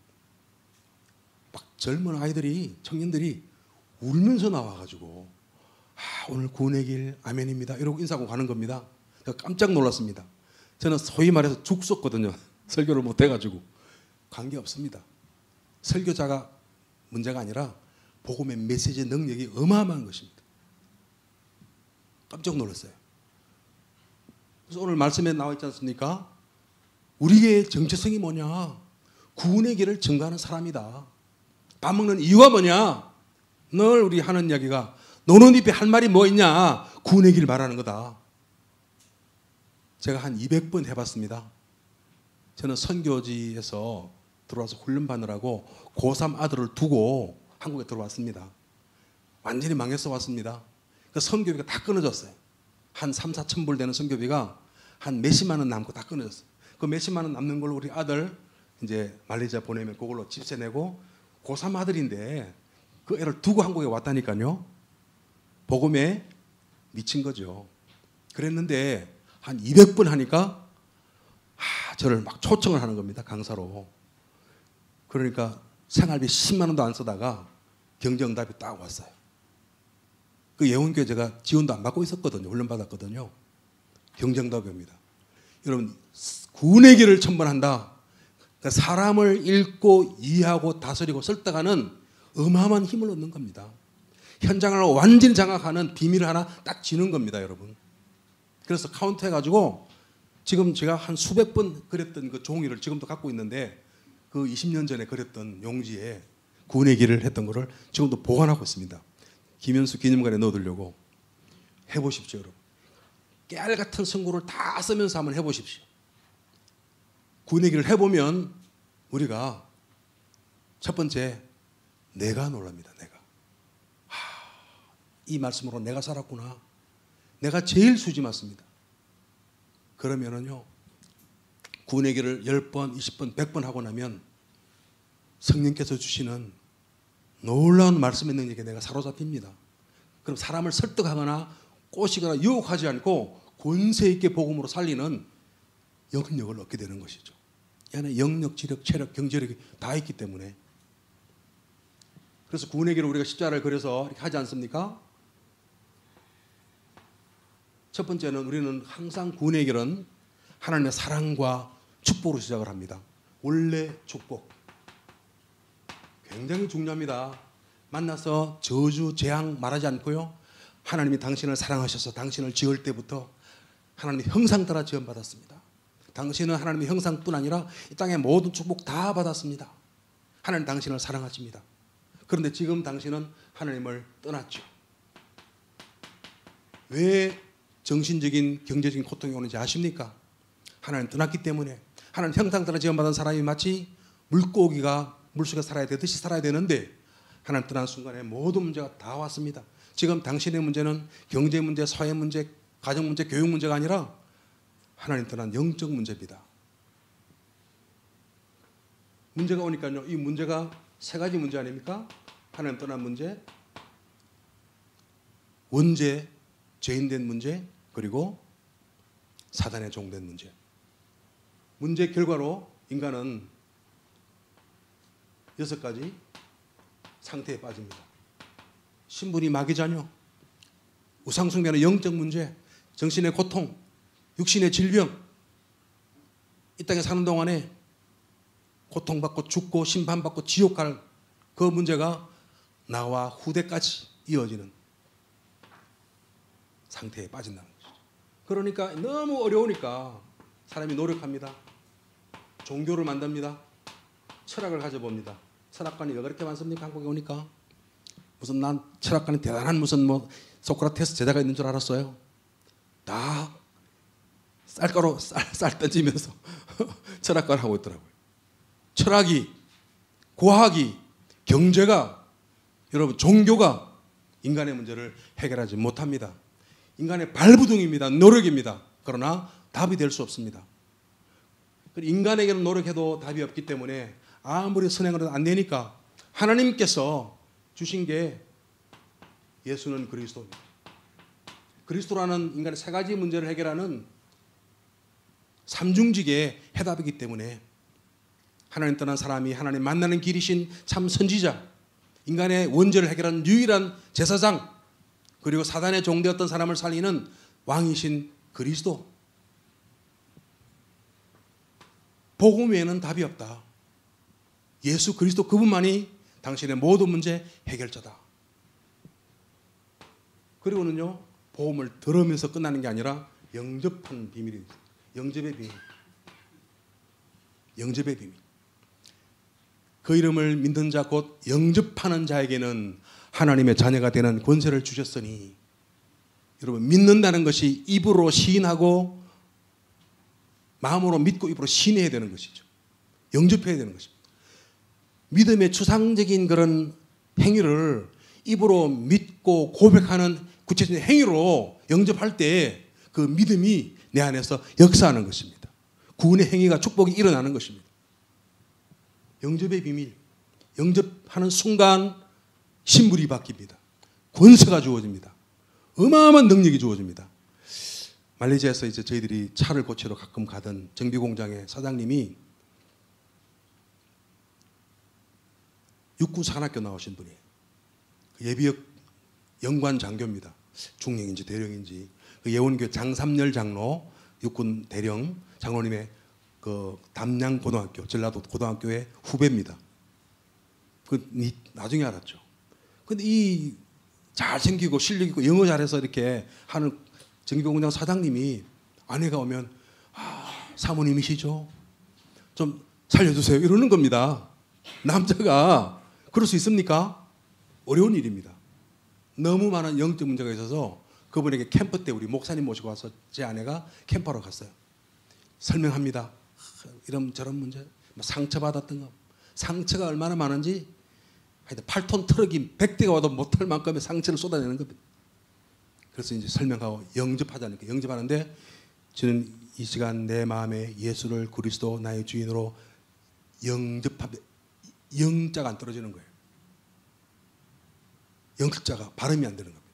막 젊은 아이들이, 청년들이 울면서 나와가지고 오늘 구원의 길 아멘입니다 이러고 인사하고 가는 겁니다. 제가 깜짝 놀랐습니다. 저는 소위 말해서 죽었거든요. 설교를 못해가지고. 관계없습니다. 설교자가 문제가 아니라 복음의 메시지 능력이 어마어마한 것입니다. 깜짝 놀랐어요. 그래서 오늘 말씀에 나와 있지 않습니까? 우리의 정체성이 뭐냐? 구원의 길을 증거하는 사람이다. 밥 먹는 이유가 뭐냐? 늘 우리 하는 이야기가 너는 입에 할 말이 뭐 있냐? 구원의 길 말하는 거다. 제가 한 200번 해봤습니다. 저는 선교지에서 들어와서 훈련 받느라고 고3 아들을 두고 한국에 들어왔습니다. 완전히 망해서 왔습니다. 그 선교비가 다 끊어졌어요. 한 3, 4천 불 되는 선교비가 한 몇십만 원 남고 다 끊어졌어요. 그 몇십만 원 남는 걸로 우리 아들 이제 말레이시아 보내면 그걸로 집세 내고, 고3 아들인데 그 애를 두고 한국에 왔다니까요. 복음에 미친 거죠. 그랬는데 한 200번 하니까 저를 막 초청을 하는 겁니다. 강사로. 그러니까 생활비 10만 원도 안 쓰다가 경제응답이 딱 왔어요. 그 예원교회 제가 지원도 안 받고 있었거든요. 훈련 받았거든요. 경제응답이 옵니다. 여러분, 구원의 길을 첨번한다. 그러니까 사람을 읽고 이해하고 다스리고 설득하는 어마어마한 힘을 얻는 겁니다. 현장을 완전히 장악하는 비밀을 하나 딱 지는 겁니다, 여러분. 그래서 카운트 해가지고 지금 제가 한 수백 번 그렸던 그 종이를 지금도 갖고 있는데, 그 20년 전에 그렸던 용지에 구원의 길을 했던 거를 지금도 보관하고 있습니다. 김현수 기념관에 넣어두려고. 해보십시오, 여러분. 깨알 같은 선고를 다 쓰면서 한번 해보십시오. 구원의 길을 해보면 우리가 첫 번째, 내가 놀랍니다. 내가. 이 말씀으로 내가 살았구나. 내가 제일 수지 맞습니다. 그러면은요, 구원의 길을 10번, 20번, 100번 하고 나면 성령께서 주시는 놀라운 말씀의 능력에 내가 사로잡힙니다. 그럼 사람을 설득하거나 꼬시거나 유혹하지 않고 권세 있게 복음으로 살리는 영역을 얻게 되는 것이죠. 이 안에 영역, 지력, 체력, 경제력이 다 있기 때문에. 그래서 구원의 길을 우리가 십자가를 그려서 이렇게 하지 않습니까? 첫 번째는 우리는 항상 구원의 길은 하나님의 사랑과 축복으로 시작을 합니다. 원래 축복. 굉장히 중요합니다. 만나서 저주, 재앙 말하지 않고요. 하나님이 당신을 사랑하셔서 당신을 지을 때부터 하나님의 형상 따라 지음받았습니다. 당신은 하나님의 형상뿐 아니라 이 땅의 모든 축복 다 받았습니다. 하나님 당신을 사랑하십니다. 그런데 지금 당신은 하나님을 떠났죠. 왜 정신적인 경제적인 고통이 오는지 아십니까? 하나님 떠났기 때문에. 하나님 형상 따라 지음받은 사람이 마치 물고기가 물속에 살아야 되듯이 살아야 되는데 하나님 떠난 순간에 모든 문제가 다 왔습니다. 지금 당신의 문제는 경제 문제, 사회 문제, 가정 문제, 교육 문제가 아니라 하나님 떠난 영적 문제입니다. 문제가 오니까요. 이 문제가 세 가지 문제 아닙니까? 하나님 떠난 문제, 원죄, 죄인된 문제, 그리고 사단의 종된 문제. 문제 결과로 인간은 6가지 상태에 빠집니다. 신분이 마귀 자녀, 우상숭배는 영적 문제, 정신의 고통, 육신의 질병. 이 땅에 사는 동안에 고통받고 죽고 심판받고 지옥 갈 그 문제가 나와 후대까지 이어지는 상태에 빠진다는 것이죠. 그러니까 너무 어려우니까 사람이 노력합니다. 종교를 만듭니다. 철학을 가져봅니다. 철학관이 왜 그렇게 많습니까? 한국에 오니까. 무슨 난 철학관에 대단한 무슨 뭐 소크라테스 제자가 있는 줄 알았어요. 다 쌀가루 쌀 던지면서 철학관을 하고 있더라고요. 철학이, 과학이, 경제가, 여러분 종교가 인간의 문제를 해결하지 못합니다. 인간의 발부둥입니다. 노력입니다. 그러나 답이 될 수 없습니다. 인간에게는 노력해도 답이 없기 때문에 아무리 선행을 해도 안 되니까 하나님께서 주신 게 예수는 그리스도입니다. 그리스도라는 인간의 세 가지 문제를 해결하는 삼중직의 해답이기 때문에 하나님 떠난 사람이 하나님 만나는 길이신 참 선지자, 인간의 원죄를 해결하는 유일한 제사장, 그리고 사단의 종되었던 사람을 살리는 왕이신 그리스도. 복음 외에는 답이 없다. 예수 그리스도 그분만이 당신의 모든 문제 해결자다. 그리고는요, 복음을 들으면서 끝나는 게 아니라 영접하는 비밀입니다. 영접의 비밀. 영접의 비밀. 그 이름을 믿는 자 곧 영접하는 자에게는 하나님의 자녀가 되는 권세를 주셨으니, 여러분 믿는다는 것이 입으로 시인하고 마음으로 믿고 입으로 시인해야 되는 것이죠. 영접해야 되는 것입니다. 믿음의 추상적인 그런 행위를 입으로 믿고 고백하는 구체적인 행위로 영접할 때 그 믿음이 내 안에서 역사하는 것입니다. 구원의 행위가 축복이 일어나는 것입니다. 영접의 비밀. 영접하는 순간 신분이 바뀝니다. 권세가 주어집니다. 어마어마한 능력이 주어집니다. 말레이시아에서 이제 저희들이 차를 고치러 가끔 가던 정비공장의 사장님이 육군 산학교 나오신 분이에요. 예비역 영관 장교입니다. 중령인지 대령인지. 그 예원교 장삼열 장로, 육군 대령 장로님의 그 담양 고등학교, 전라도 고등학교의 후배입니다. 그 나중에 알았죠. 근데 이 잘생기고 실력 있고 영어 잘해서 이렇게 하는 정비공장 사장님이 아내가 오면 사모님이시죠? 좀 살려주세요. 이러는 겁니다. 남자가 그럴 수 있습니까? 어려운 일입니다. 너무 많은 영적 문제가 있어서 그분에게 캠프 때 우리 목사님 모시고 와서 제 아내가 캠프하러 갔어요. 설명합니다. 이런 저런 문제, 상처받았던 거, 상처가 얼마나 많은지 하여튼 8톤 트럭이 100대가 와도 못할 만큼의 상처를 쏟아내는 겁니다. 그래서 이제 설명하고 영접하자니까 영접하는데 저는 이 시간 내 마음에 예수를 그리스도 나의 주인으로 영접하면 영자가 안 떨어지는 거예요. 영자가 발음이 안 되는 겁니다.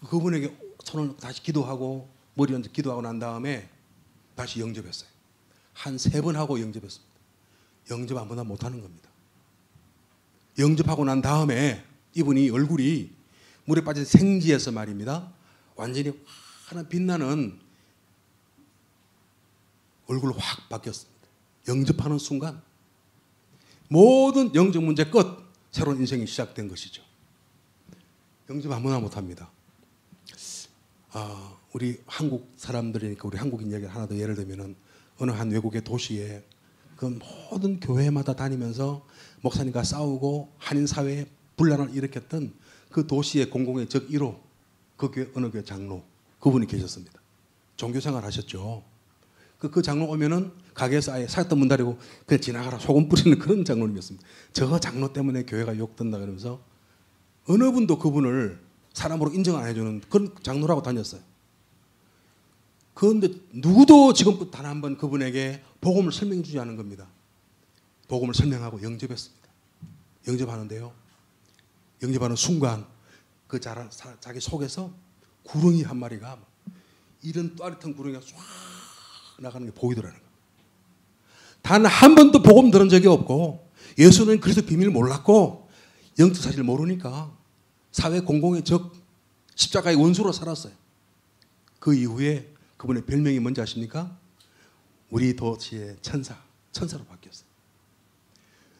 그분에게 손을 다시 기도하고 머리 얹어 기도하고 난 다음에 다시 영접했어요. 한 3번 하고 영접했습니다. 영접 아무나 못하는 겁니다. 영접하고 난 다음에 이분이 얼굴이 물에 빠진 생지에서 말입니다. 완전히 하나 빛나는 얼굴로 확 바뀌었습니다. 영접하는 순간 모든 영접 문제 끝, 새로운 인생이 시작된 것이죠. 영접 아무나 못합니다. 우리 한국 사람들이니까 우리 한국인 얘기를 하나 더 예를 들면은 어느 한 외국의 도시에 그 모든 교회마다 다니면서 목사님과 싸우고 한인 사회에 분란을 일으켰던 그 도시의 공공의 적 1호, 그 교회 어느 교회 장로, 그분이 계셨습니다. 종교생활 하셨죠. 그 장로 오면은 가게에서 아예 사였던 문 닫고 그냥 지나가라 소금 뿌리는 그런 장로님이었습니다. 저 장로 때문에 교회가 욕된다 그러면서 어느 분도 그분을 사람으로 인정 안 해주는 그런 장로라고 다녔어요. 그런데 누구도 지금부터 단 한 번 그분에게 복음을 설명해 주지 않은 겁니다. 복음을 설명하고 영접했습니다. 영접하는데요. 영접하는 순간 그 자기 속에서 구렁이 한 마리가 이런 또렷한 구렁이가 쫙 나가는 게 보이더라는 거예요. 단 한 번도 복음 들은 적이 없고 예수는 그래서 비밀을 몰랐고 영적 사실을 모르니까 사회 공공의 적 십자가의 원수로 살았어요. 그 이후에 그분의 별명이 뭔지 아십니까? 우리 도시의 천사로 바뀌었어요.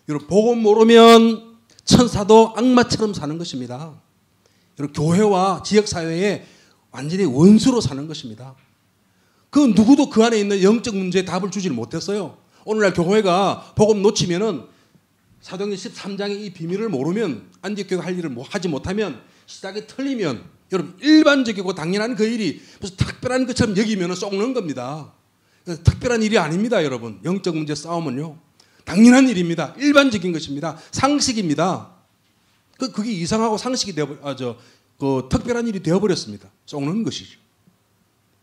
여러분 복음 모르면 천사도 악마처럼 사는 것입니다. 여러분 교회와 지역사회에 완전히 원수로 사는 것입니다. 그 누구도 그 안에 있는 영적 문제에 답을 주질 못했어요. 오늘날 교회가 복음 놓치면은 사도행전 13장의 이 비밀을 모르면 안디옥교회가 할 일을 하지 못하면 시작이 틀리면 여러분 일반적이고 당연한 그 일이 무슨 특별한 것처럼 여기면 썩는 겁니다. 특별한 일이 아닙니다, 여러분. 영적 문제 싸움은요. 당연한 일입니다. 일반적인 것입니다. 상식입니다. 그게 이상하고 상식이 특별한 일이 되어버렸습니다. 썩는 것이죠.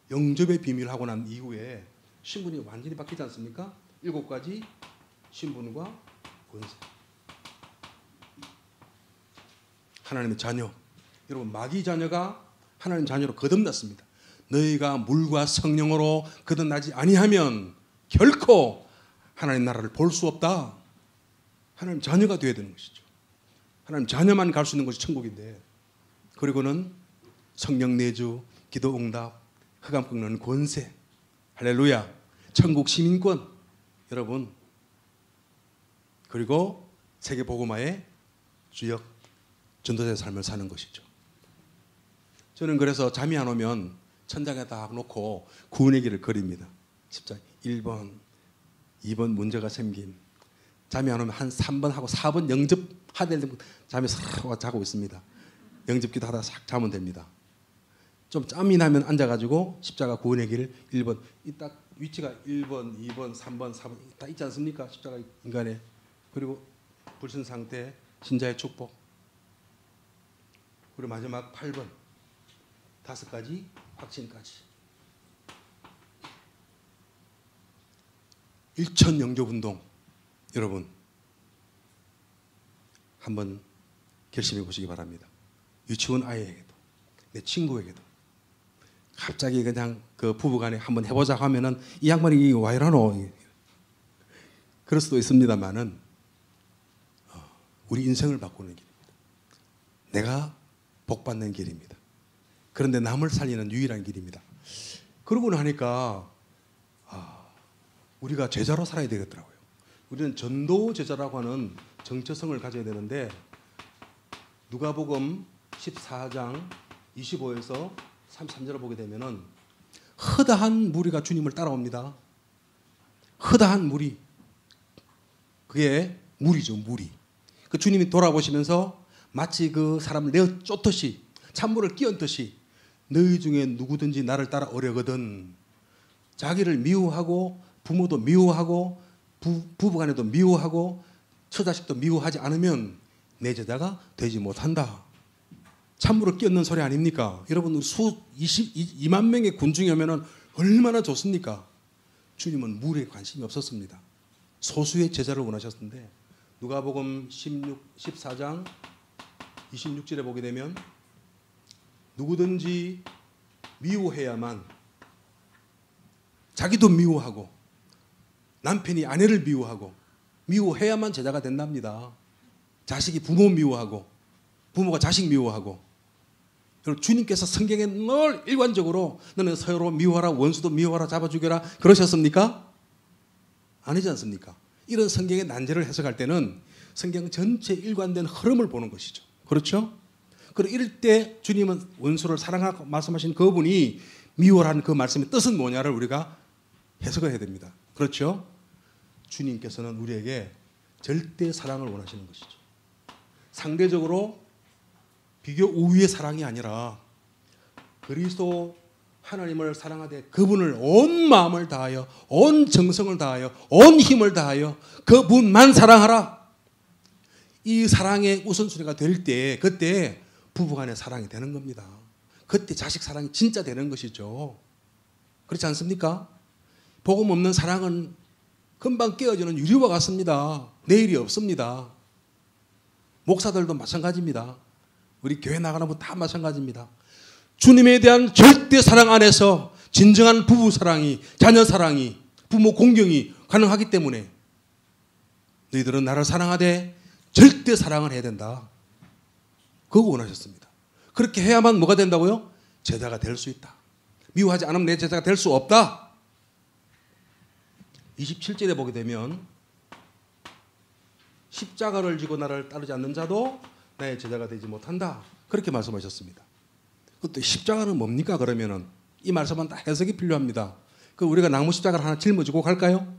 영접의 비밀을 하고 난 이후에 신분이 완전히 바뀌지 않습니까? 7가지 신분과 권세. 하나님의 자녀. 여러분 마귀 자녀가 하나님 자녀로 거듭났습니다. 너희가 물과 성령으로 거듭나지 아니하면 결코 하나님 나라를 볼 수 없다. 하나님 자녀가 되어야 되는 것이죠. 하나님 자녀만 갈 수 있는 것이 천국인데 그리고는 성령 내주, 기도 응답, 흑암 꺾는 권세, 할렐루야, 천국 시민권, 여러분 그리고 세계 복음화의 주역 전도자의 삶을 사는 것이죠. 저는 그래서 잠이 안 오면 천장에 딱 놓고 구원의 길을 그립니다. 10장 1번, 2번 문제가 생김. 잠이 안 오면 한 3번 하고 4번 영접하될 때 잠이 싹 자고 있습니다. 영접기도 하다 싹 자면 됩니다. 좀 짬이 나면 앉아가지고 십자가 구원의 길 1번 이 딱 위치가 1번, 2번, 3번, 4번 다 있지 않습니까? 십자가 인간에. 그리고 불신 상태, 신자의 축복. 그리고 마지막 8번 5가지 확신까지. 1천 영접운동 여러분 한번 결심해 보시기 바랍니다. 유치원 아이에게도 내 친구에게도 갑자기 그냥 그 부부간에 한번 해보자 하면은 이 양반이 왜 이러노 그럴 수도 있습니다만은 우리 인생을 바꾸는 길입니다. 내가 복받는 길입니다. 그런데 남을 살리는 유일한 길입니다. 그러고 나니까 우리가 제자로 살아야 되겠더라고요. 우리는 전도 제자라고 하는 정체성을 가져야 되는데 누가복음 14장 25에서 33절을 보게 되면은 허다한 무리가 주님을 따라옵니다. 허다한 무리. 그게 무리죠, 무리. 그 주님이 돌아보시면서 마치 그 사람을 내어 쫓듯이 찬물을 끼얹듯이 너희 중에 누구든지 나를 따라 오려거든 자기를 미워하고 부모도 미워하고 부부간에도 미워하고 처자식도 미워하지 않으면 내 제자가 되지 못한다. 찬물을 끼얹는 소리 아닙니까? 여러분 2만 명의 군중이 오면은 얼마나 좋습니까? 주님은 물에 관심이 없었습니다. 소수의 제자를 원하셨는데 누가복음 14장 26절에 보게 되면 누구든지 미워해야만, 자기도 미워하고 남편이 아내를 미워하고 미워해야만 제자가 된답니다. 자식이 부모 미워하고 부모가 자식 미워하고. 주님께서 성경에 늘 일관적으로 너는 서로 미워하라, 원수도 미워하라, 잡아 죽여라 그러셨습니까? 아니지 않습니까? 이런 성경의 난제를 해석할 때는 성경 전체 일관된 흐름을 보는 것이죠. 그렇죠? 그리고 이럴 때 주님은 원수를 사랑하고 말씀하신 그분이 미워라는 그 말씀의 뜻은 뭐냐를 우리가 해석을 해야 됩니다. 그렇죠? 주님께서는 우리에게 절대 사랑을 원하시는 것이죠. 상대적으로 비교 우위의 사랑이 아니라 그리스도 하나님을 사랑하되 그분을 온 마음을 다하여 온 정성을 다하여 온 힘을 다하여 그분만 사랑하라. 이 사랑의 우선순위가 될 때 그때 부부간의 사랑이 되는 겁니다. 그때 자식 사랑이 진짜 되는 것이죠. 그렇지 않습니까? 복음 없는 사랑은 금방 깨어지는 유리와 같습니다. 내일이 없습니다. 목사들도 마찬가지입니다. 우리 교회 나가는 분 다 마찬가지입니다. 주님에 대한 절대 사랑 안에서 진정한 부부 사랑이, 자녀 사랑이, 부모 공경이 가능하기 때문에 너희들은 나를 사랑하되 절대 사랑을 해야 된다. 그거 원하셨습니다. 그렇게 해야만 뭐가 된다고요? 제자가 될 수 있다. 미워하지 않으면 내 제자가 될 수 없다. 27절에 보게 되면 십자가를 지고 나를 따르지 않는 자도 나의 제자가 되지 못한다. 그렇게 말씀하셨습니다. 그것도 십자가는 뭡니까? 그러면은 이 말씀은 다 해석이 필요합니다. 그 우리가 나무 십자가를 하나 짊어지고 갈까요?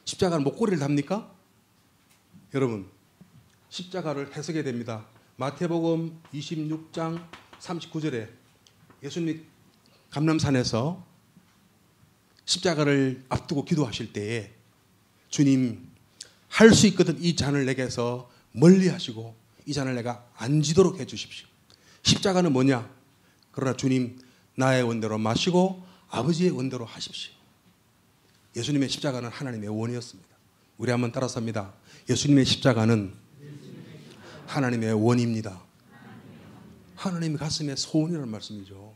십자가는 목걸이를 답니까? 여러분, 십자가를 해석해야 됩니다. 마태복음 26장 39절에 예수님이 감람산에서 십자가를 앞두고 기도하실 때에 주님, 할 수 있거든 이 잔을 내게서 멀리 하시고 이 잔을 내가 안 지도록 해 주십시오. 십자가는 뭐냐? 그러나 주님, 나의 원대로 마시고 아버지의 원대로 하십시오. 예수님의 십자가는 하나님의 원이었습니다. 우리 한번 따라서 합니다. 예수님의 십자가는 하나님의 원입니다. 하나님의 가슴에 소원이라는 말씀이죠.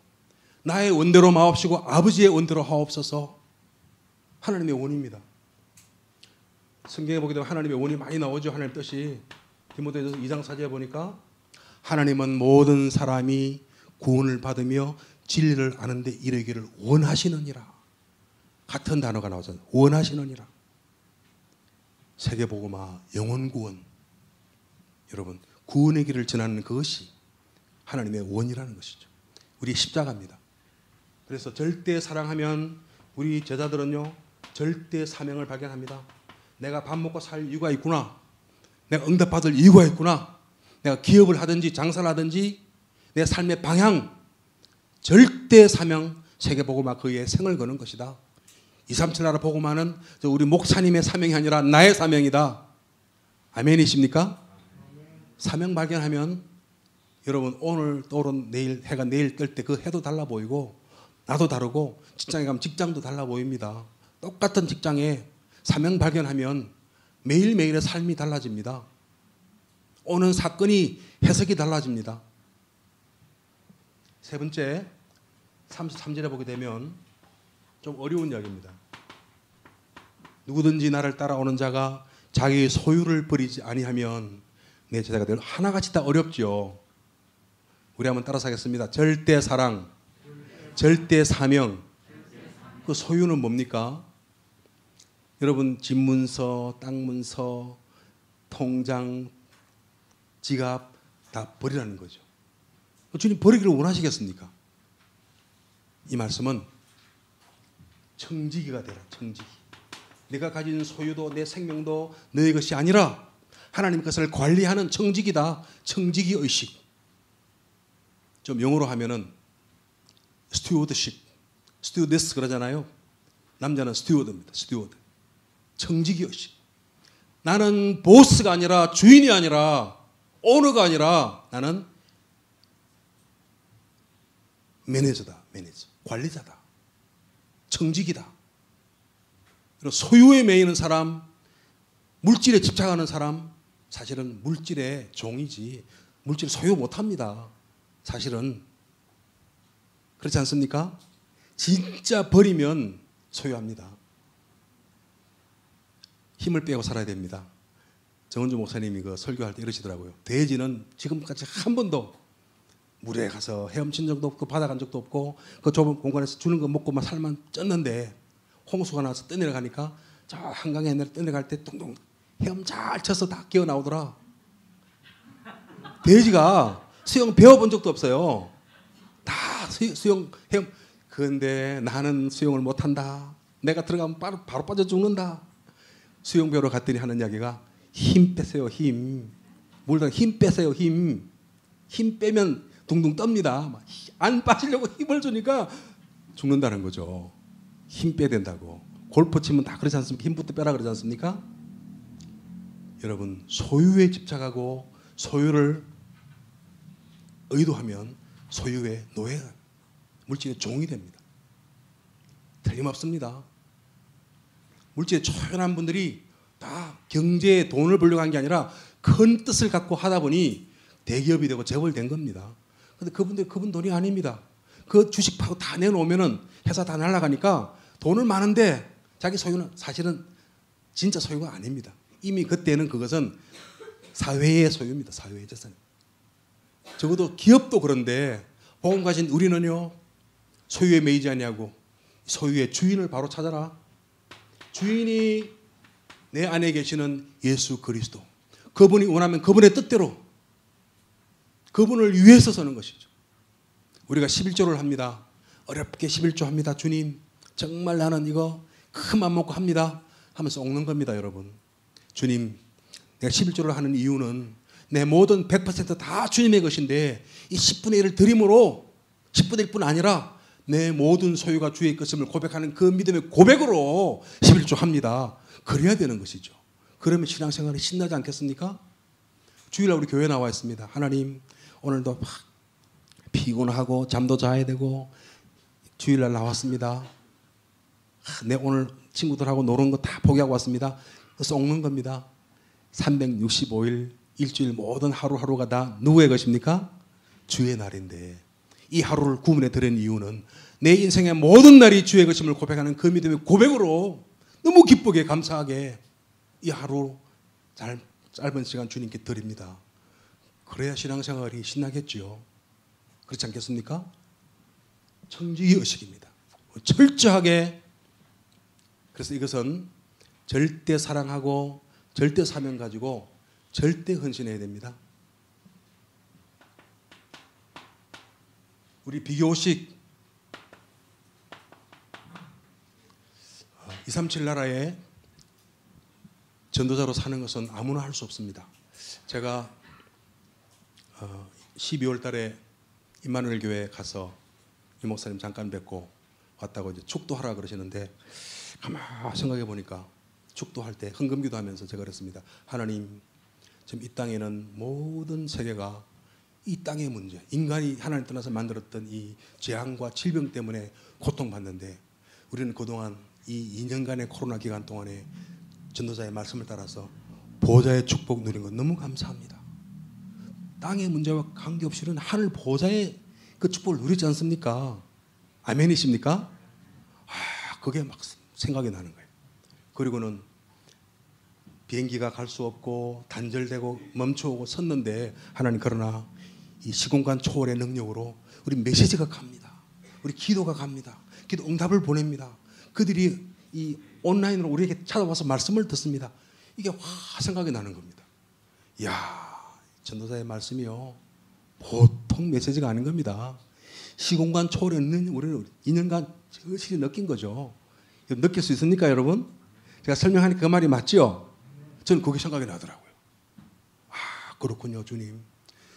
나의 원대로 마옵시고 아버지의 원대로 하옵소서. 하나님의 원입니다. 성경에 보게 되면 하나님의 원이 많이 나오죠. 하나님의 뜻이. 디모데전서 2장 4절에 보니까 하나님은 모든 사람이 구원을 받으며 진리를 아는 데 이르기를 원하시느니라. 같은 단어가 나오잖아요. 원하시느니라. 세계복음화, 영혼구원. 여러분, 구원의 길을 전하는 그것이 하나님의 원이라는 것이죠. 우리 십자가입니다. 그래서 절대 사랑하면 우리 제자들은요, 절대 사명을 발견합니다. 내가 밥 먹고 살 이유가 있구나. 내가 응답받을 이유가 있구나. 내가 기업을 하든지 장사를 하든지 내 삶의 방향, 절대 사명, 세계복음화 그의 생을 거는 것이다. 237 나라 복음화는 우리 목사님의 사명이 아니라 나의 사명이다. 아멘이십니까? 사명 발견하면 여러분 오늘 떠오른 내일 해가 내일 뜰 때 그 해도 달라 보이고 나도 다르고 직장에 가면 직장도 달라 보입니다. 똑같은 직장에 사명 발견하면 매일매일의 삶이 달라집니다. 오는 사건이 해석이 달라집니다. 세 번째 33절에 보게 되면 좀 어려운 이야기입니다. 누구든지 나를 따라오는 자가 자기의 소유를 버리지 아니하면 내 제자가 될. 하나같이 다 어렵죠. 우리 한번 따라서 하겠습니다. 절대 사랑, 절대 사명. 그 소유는 뭡니까? 여러분 집 문서, 땅 문서, 통장, 지갑 다 버리라는 거죠. 주님 버리기를 원하시겠습니까? 이 말씀은 청지기가 되라. 청지기. 내가 가진 소유도 내 생명도 너의 것이 아니라 하나님 것을 관리하는 청지기다. 청지기 의식. 좀 영어로 하면은 스튜어드십, 스튜어데스 그러잖아요. 남자는 스튜어드입니다. 스튜어드. 청지기 의식. 나는 보스가 아니라 주인이 아니라 오너가 아니라 나는 매니저다. 매니저. 관리자다. 청지기다. 소유에 매이는 사람, 물질에 집착하는 사람, 사실은 물질의 종이지 물질 소유 못합니다. 사실은 그렇지 않습니까? 진짜 버리면 소유합니다. 힘을 빼고 살아야 됩니다. 정은주 목사님이 그 설교할 때 이러시더라고요. 돼지는 지금까지 한 번도 물에 가서 헤엄친 적도 없고 바다 간 적도 없고 그 좁은 공간에서 주는 거 먹고만 살만 쪘는데 홍수가 나서 떠내려가니까 저 한강에 떠내려갈 때 뚱뚱 헤엄 잘 쳐서 다 기어 나오더라. 돼지가 수영 배워본 적도 없어요. 다 수영 헤엄. 그런데 나는 수영을 못한다. 내가 들어가면 바로 빠져 죽는다. 수영 배우러 갔더니 하는 이야기가 힘 빼세요. 힘. 물다 힘 빼세요. 힘. 힘 빼면 둥둥 떱니다. 안 빠지려고 힘을 주니까 죽는다는 거죠. 힘 빼야 된다고. 골프 치면 다 그러지 않습니까? 힘부터 빼라 그러지 않습니까? 여러분 소유에 집착하고 소유를 의도하면 소유의 노예가 물질의 종이 됩니다. 틀림없습니다. 물질에 초연한 분들이 다 경제에 돈을 벌려고 한 게 아니라 큰 뜻을 갖고 하다 보니 대기업이 되고 재벌된 겁니다. 근데 그분 돈이 아닙니다. 그 주식 파고 다 내놓으면은 회사 다 날아가니까 돈은 많은데 자기 소유는 사실은 진짜 소유가 아닙니다. 이미 그때는 그것은 사회의 소유입니다. 사회의 재산. 적어도 기업도 그런데 복음 가진 우리는요 소유에 매이지 아니하고 소유의 주인을 바로 찾아라. 주인이 내 안에 계시는 예수 그리스도. 그분이 원하면 그분의 뜻대로 그분을 위해서 서는 것이죠. 우리가 11조를 합니다. 어렵게 11조 합니다. 주님 정말 나는 이거 큰 맘 먹고 합니다 하면서 옥는 겁니다. 여러분 주님 내가 11조를 하는 이유는 내 모든 100%다 주님의 것인데 이 10분의 1을 드림으로 10분의 1뿐 아니라 내 모든 소유가 주의 것임을 고백하는 그 믿음의 고백으로 11조 합니다. 그래야 되는 것이죠. 그러면 신앙생활이 신나지 않겠습니까? 주일날 우리 교회 나와 있습니다. 하나님 오늘도 막 피곤하고 잠도 자야 되고 주일날 나왔습니다. 내 오늘 친구들하고 노는 거 다 포기하고 왔습니다. 그래서 옥는 겁니다. 365일 일주일 모든 하루하루가 다 누구의 것입니까? 주의 날인데 이 하루를 구원에 드린 이유는 내 인생의 모든 날이 주의 것임을 고백하는 그 믿음의 고백으로 너무 기쁘게 감사하게 이 하루 짧은 시간 주님께 드립니다. 그래야 신앙생활이 신나겠지요. 그렇지 않겠습니까? 청지기 의식입니다. 철저하게. 그래서 이것은 절대 사랑하고 절대 사명 가지고 절대 헌신해야 됩니다. 우리 비교식 237 나라에 전도자로 사는 것은 아무나 할 수 없습니다. 제가 12월 달에 임마누엘 교회에 가서 이 목사님 잠깐 뵙고 왔다고 이제 축도하라 그러시는데 가만 생각해 보니까 축도할 때 헌금기도 하면서 제가 그랬습니다. 하나님 지금 이 땅에는 모든 세계가 이 땅의 문제, 인간이 하나님 떠나서 만들었던 이 재앙과 질병 때문에 고통받는데 우리는 그동안 이 2년간의 코로나 기간 동안에 전도자의 말씀을 따라서 보좌의 축복 누린 것 너무 감사합니다. 땅의 문제와 관계없이는 하늘 보좌의 그 축복을 누리지 않습니까? 아멘이십니까? 그게 막 생각이 나는 거예요. 그리고는 비행기가 갈 수 없고 단절되고 멈춰오고 섰는데 하나님 그러나 이 시공간 초월의 능력으로 우리 메시지가 갑니다. 우리 기도가 갑니다. 기도 응답을 보냅니다. 그들이 이 온라인으로 우리에게 찾아와서 말씀을 듣습니다. 이게 생각이 나는 겁니다. 이야, 전도사의 말씀이요 보통 메시지가 아닌 겁니다. 시공간 초월에 있는 우리는 2년간 절실히 느낀 거죠. 느낄 수 있습니까, 여러분? 제가 설명하니까 그 말이 맞죠? 저는 그게 생각이 나더라고요. 그렇군요, 주님.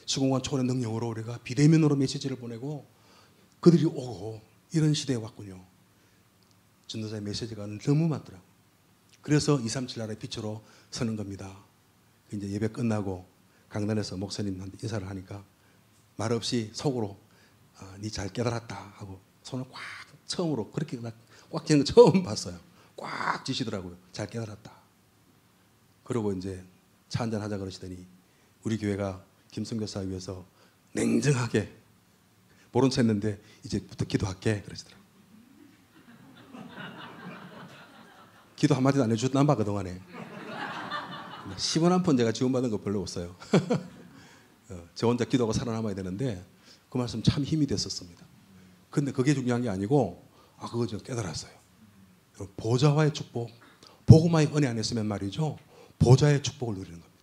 시공간 초월의 능력으로 우리가 비대면으로 메시지를 보내고 그들이 오고 이런 시대에 왔군요. 전도사의 메시지가 너무 많더라고요. 그래서 237 나라의 빛으로 서는 겁니다. 이제 예배 끝나고 강단에서 목사님한테 인사를 하니까 말없이 속으로 니 잘 깨달았다 하고 손을 꽉 처음으로 그렇게 꽉 쥐는 거 처음 봤어요. 꽉 쥐시더라고요. 잘 깨달았다. 그러고 이제 차 한잔 하자 그러시더니 우리 교회가 김 선교사 위해서 냉정하게 모른 체 했는데 이제부터 기도할게 그러시더라고요. 기도 한마디도 안 해주셨나 봐 그동안에. 10원 한 푼 제가 지원받은 거 별로 없어요. 저 혼자 기도하고 살아남아야 되는데 그 말씀 참 힘이 됐었습니다. 근데 그게 중요한 게 아니고 그거 제가 깨달았어요. 보좌와의 축복, 복음화의 은혜 안에 있으면 말이죠. 보좌의 축복을 누리는 겁니다.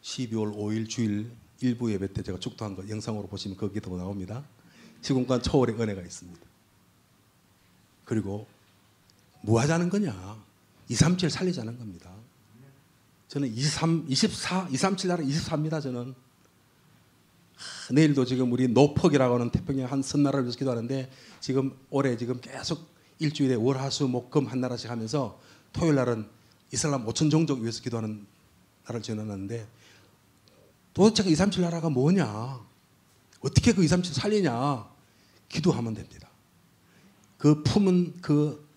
12월 5일 주일 일부 예배 때 제가 축도한 거 영상으로 보시면 그 기도가 나옵니다. 시공간 초월의 은혜가 있습니다. 그리고 뭐 하자는 거냐? 237 살리자는 겁니다. 저는 237 나라 24입니다. 저는 내일도 지금 우리 노퍽이라고 하는 태평양 한 선나라를 위해서 기도하는데 지금 올해 지금 계속 일주일에 월화수목금 한 나라씩 하면서 토요일 날은 이슬람 5천 종족 위해서 기도하는 나라를 지어놨는데 도대체 그 237 나라가 뭐냐? 어떻게 그 237 살리냐? 기도하면 됩니다. 그 품은 그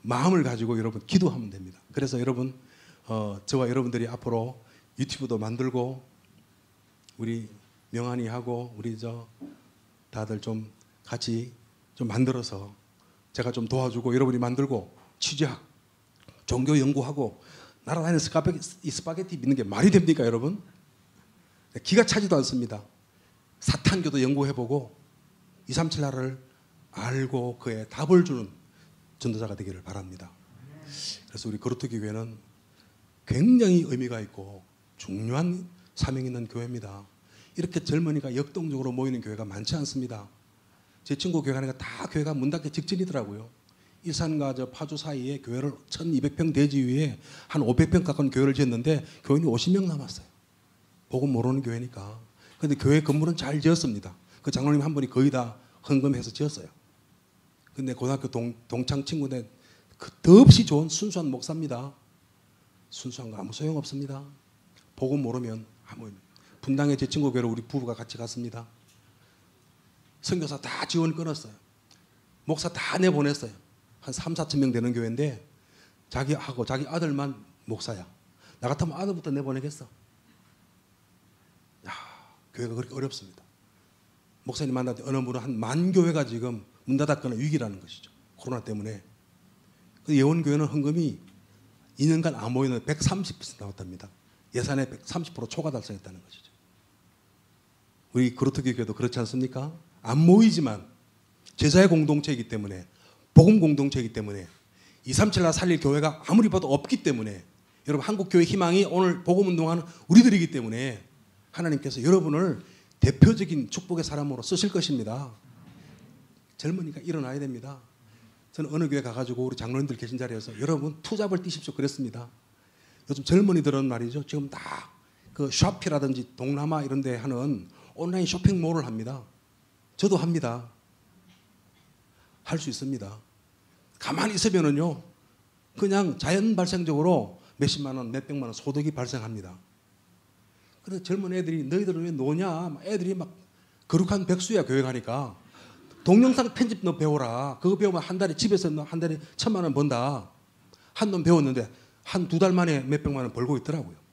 마음을 가지고 여러분 기도하면 됩니다. 그래서 여러분 저와 여러분들이 앞으로 유튜브도 만들고 우리 명한이 하고 우리 다들 좀 같이 좀 만들어서 제가 좀 도와주고 여러분이 만들고 취재학 종교 연구하고 날아다니는 스파게티 믿는 게 말이 됩니까 여러분? 기가 차지도 않습니다. 사탄교도 연구해보고 237 나라를 알고 그의 답을 주는 전도자가 되기를 바랍니다. 그래서 우리 거루터기 교회는 굉장히 의미가 있고 중요한 사명이 있는 교회입니다. 이렇게 젊은이가 역동적으로 모이는 교회가 많지 않습니다. 제 친구 교회 가니까 다 교회가 문 닫기 직전이더라고요. 일산과 파주 사이에 교회를 1200평 대지 위에 한 500평 가까운 교회를 지었는데 교인이 50명 남았어요. 복음 모르는 교회니까. 그런데 교회 건물은 잘 지었습니다. 그 장로님 한 분이 거의 다 헌금해서 지었어요. 근데 고등학교 동창 친구인데 더없이 좋은 순수한 목사입니다. 순수한 거 아무 소용없습니다. 복음 모르면 아무 분당에 제 친구 교회로 우리 부부가 같이 갔습니다. 선교사 다 지원 끊었어요. 목사 다 내보냈어요. 한 3, 4천 명 되는 교회인데 자기하고 자기 아들만 목사야. 나 같으면 아들부터 내보내겠어. 교회가 그렇게 어렵습니다. 목사님 만날 때 어느 분은 한 10,000교회가 지금 문 닫았거나 위기라는 것이죠. 코로나 때문에. 그 예원교회는 헌금이 2년간 안 모이는 130% 나왔답니다. 예산의 130% 초과 달성했다는 것이죠. 우리 거루터기 교회도 그렇지 않습니까? 안 모이지만 제자의 공동체이기 때문에 복음 공동체이기 때문에 237 살릴 교회가 아무리 봐도 없기 때문에 여러분 한국교회 희망이 오늘 복음운동하는 우리들이기 때문에 하나님께서 여러분을 대표적인 축복의 사람으로 쓰실 것입니다. 젊으니까 일어나야 됩니다. 저는 어느 교회 가가지고 우리 장로님들 계신 자리에서 여러분 투잡을 뛰십시오 그랬습니다. 요즘 젊은이들은 말이죠. 지금 다 그 샤피라든지 동남아 이런 데 하는 온라인 쇼핑몰을 합니다. 저도 합니다. 할 수 있습니다. 가만히 있으면은요. 그냥 자연 발생적으로 몇십만 원, 몇백만 원 소득이 발생합니다. 그래서 젊은 애들이 너희들은 왜 노냐? 애들이 막 거룩한 백수야 교회 가니까 동영상 편집 너 배워라. 그거 배우면 한 달에 집에서 한 달에 1,000만 원 번다. 한 놈 배웠는데 한 2달 만에 몇백만 원 벌고 있더라고요.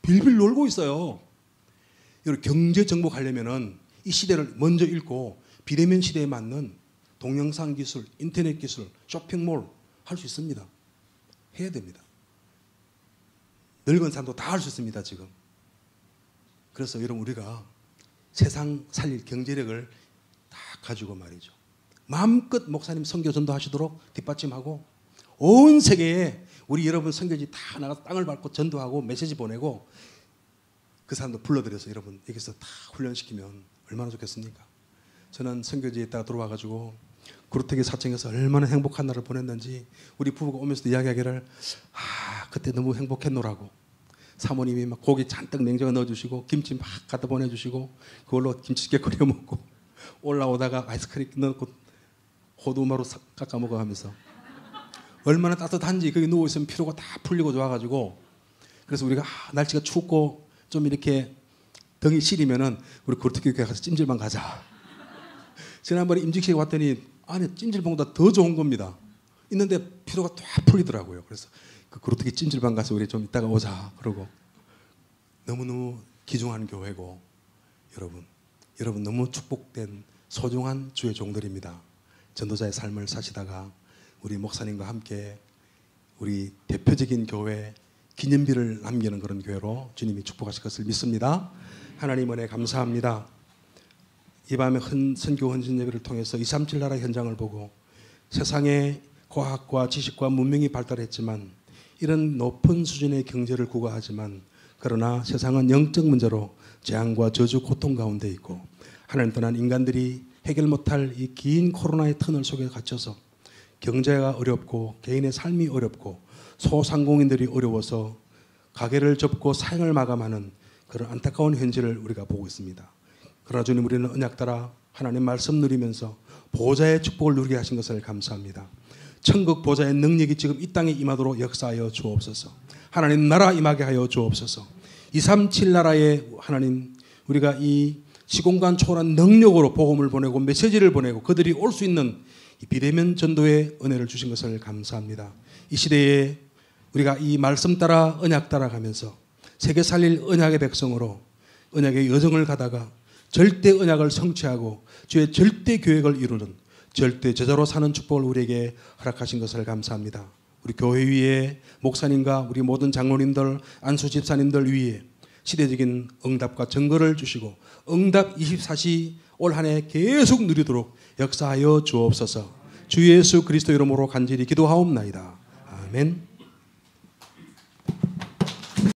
빌빌 놀고 있어요. 여러분 경제 정복하려면은 이 시대를 먼저 읽고 비대면 시대에 맞는 동영상 기술, 인터넷 기술, 쇼핑몰 할 수 있습니다. 해야 됩니다. 늙은 사람도 다 할 수 있습니다 지금. 그래서 여러분 우리가 세상 살릴 경제력을 다 가지고 말이죠. 마음껏 목사님 선교 전도하시도록 뒷받침하고 온 세계에 우리 여러분 선교지 다 나가서 땅을 밟고 전도하고 메시지 보내고 그 사람도 불러들여서 여러분 여기서 다 훈련시키면 얼마나 좋겠습니까? 저는 선교지에 있다가 들어와가지고 거루터기 사청에서 얼마나 행복한 날을 보냈는지 우리 부부가 오면서도 이야기하기를 그때 너무 행복했노라고. 사모님이 막 고기 잔뜩 냉장고에 넣어주시고 김치 막 갖다 보내주시고 그걸로 김치찌개 끓여 먹고 올라오다가 아이스크림 넣고 호두마루 깎아 먹어 하면서 얼마나 따뜻한지 거기 누워있으면 피로가 다 풀리고 좋아가지고 그래서 우리가 날씨가 춥고 좀 이렇게 등이 시리면은 우리 거루터기 교회 가서 찜질방 가자. 지난번에 임직식에 왔더니 안에 찜질방보다 더 좋은 겁니다. 있는데 피로가 다 풀리더라고요. 그래서 그 거루터기 찜질방 가서 우리 좀 이따가 오자 그러고 너무너무 귀중한 교회고 여러분 너무 축복된 소중한 주의 종들입니다. 전도자의 삶을 사시다가 우리 목사님과 함께 우리 대표적인 교회 기념비를 남기는 그런 교회로 주님이 축복하실 것을 믿습니다. 하나님 은혜 감사합니다. 이 밤에 선교 헌신 예배를 통해서 237 나라 현장을 보고 세상에 과학과 지식과 문명이 발달했지만 이런 높은 수준의 경제를 구가하지만 그러나 세상은 영적 문제로 재앙과 저주 고통 가운데 있고 하나님 떠난 인간들이 해결 못할 이 긴 코로나의 터널 속에 갇혀서 경제가 어렵고 개인의 삶이 어렵고 소상공인들이 어려워서 가게를 접고 사행을 마감하는 그런 안타까운 현실을 우리가 보고 있습니다. 그러나 주님 우리는 언약 따라 하나님 말씀 누리면서 보좌의 축복을 누리게 하신 것을 감사합니다. 천국 보좌의 능력이 지금 이 땅에 임하도록 역사하여 주옵소서. 하나님 나라 임하게 하여 주옵소서. 237 나라에 하나님 우리가 이 시공간 초월한 능력으로 복음을 보내고 메시지를 보내고 그들이 올 수 있는 이 비대면 전도의 은혜를 주신 것을 감사합니다. 이 시대에 우리가 이 말씀 따라 언약 따라 가면서 세계 살릴 언약의 백성으로 언약의 여정을 가다가 절대 언약을 성취하고 주의 절대 계획을 이루는 절대 제자로 사는 축복을 우리에게 허락하신 것을 감사합니다. 우리 교회 위에 목사님과 우리 모든 장로님들 안수 집사님들 위에 시대적인 응답과 증거를 주시고 응답 24시 올 한 해 계속 누리도록 역사하여 주옵소서. 주 예수 그리스도 이름으로 간절히 기도하옵나이다. 아멘.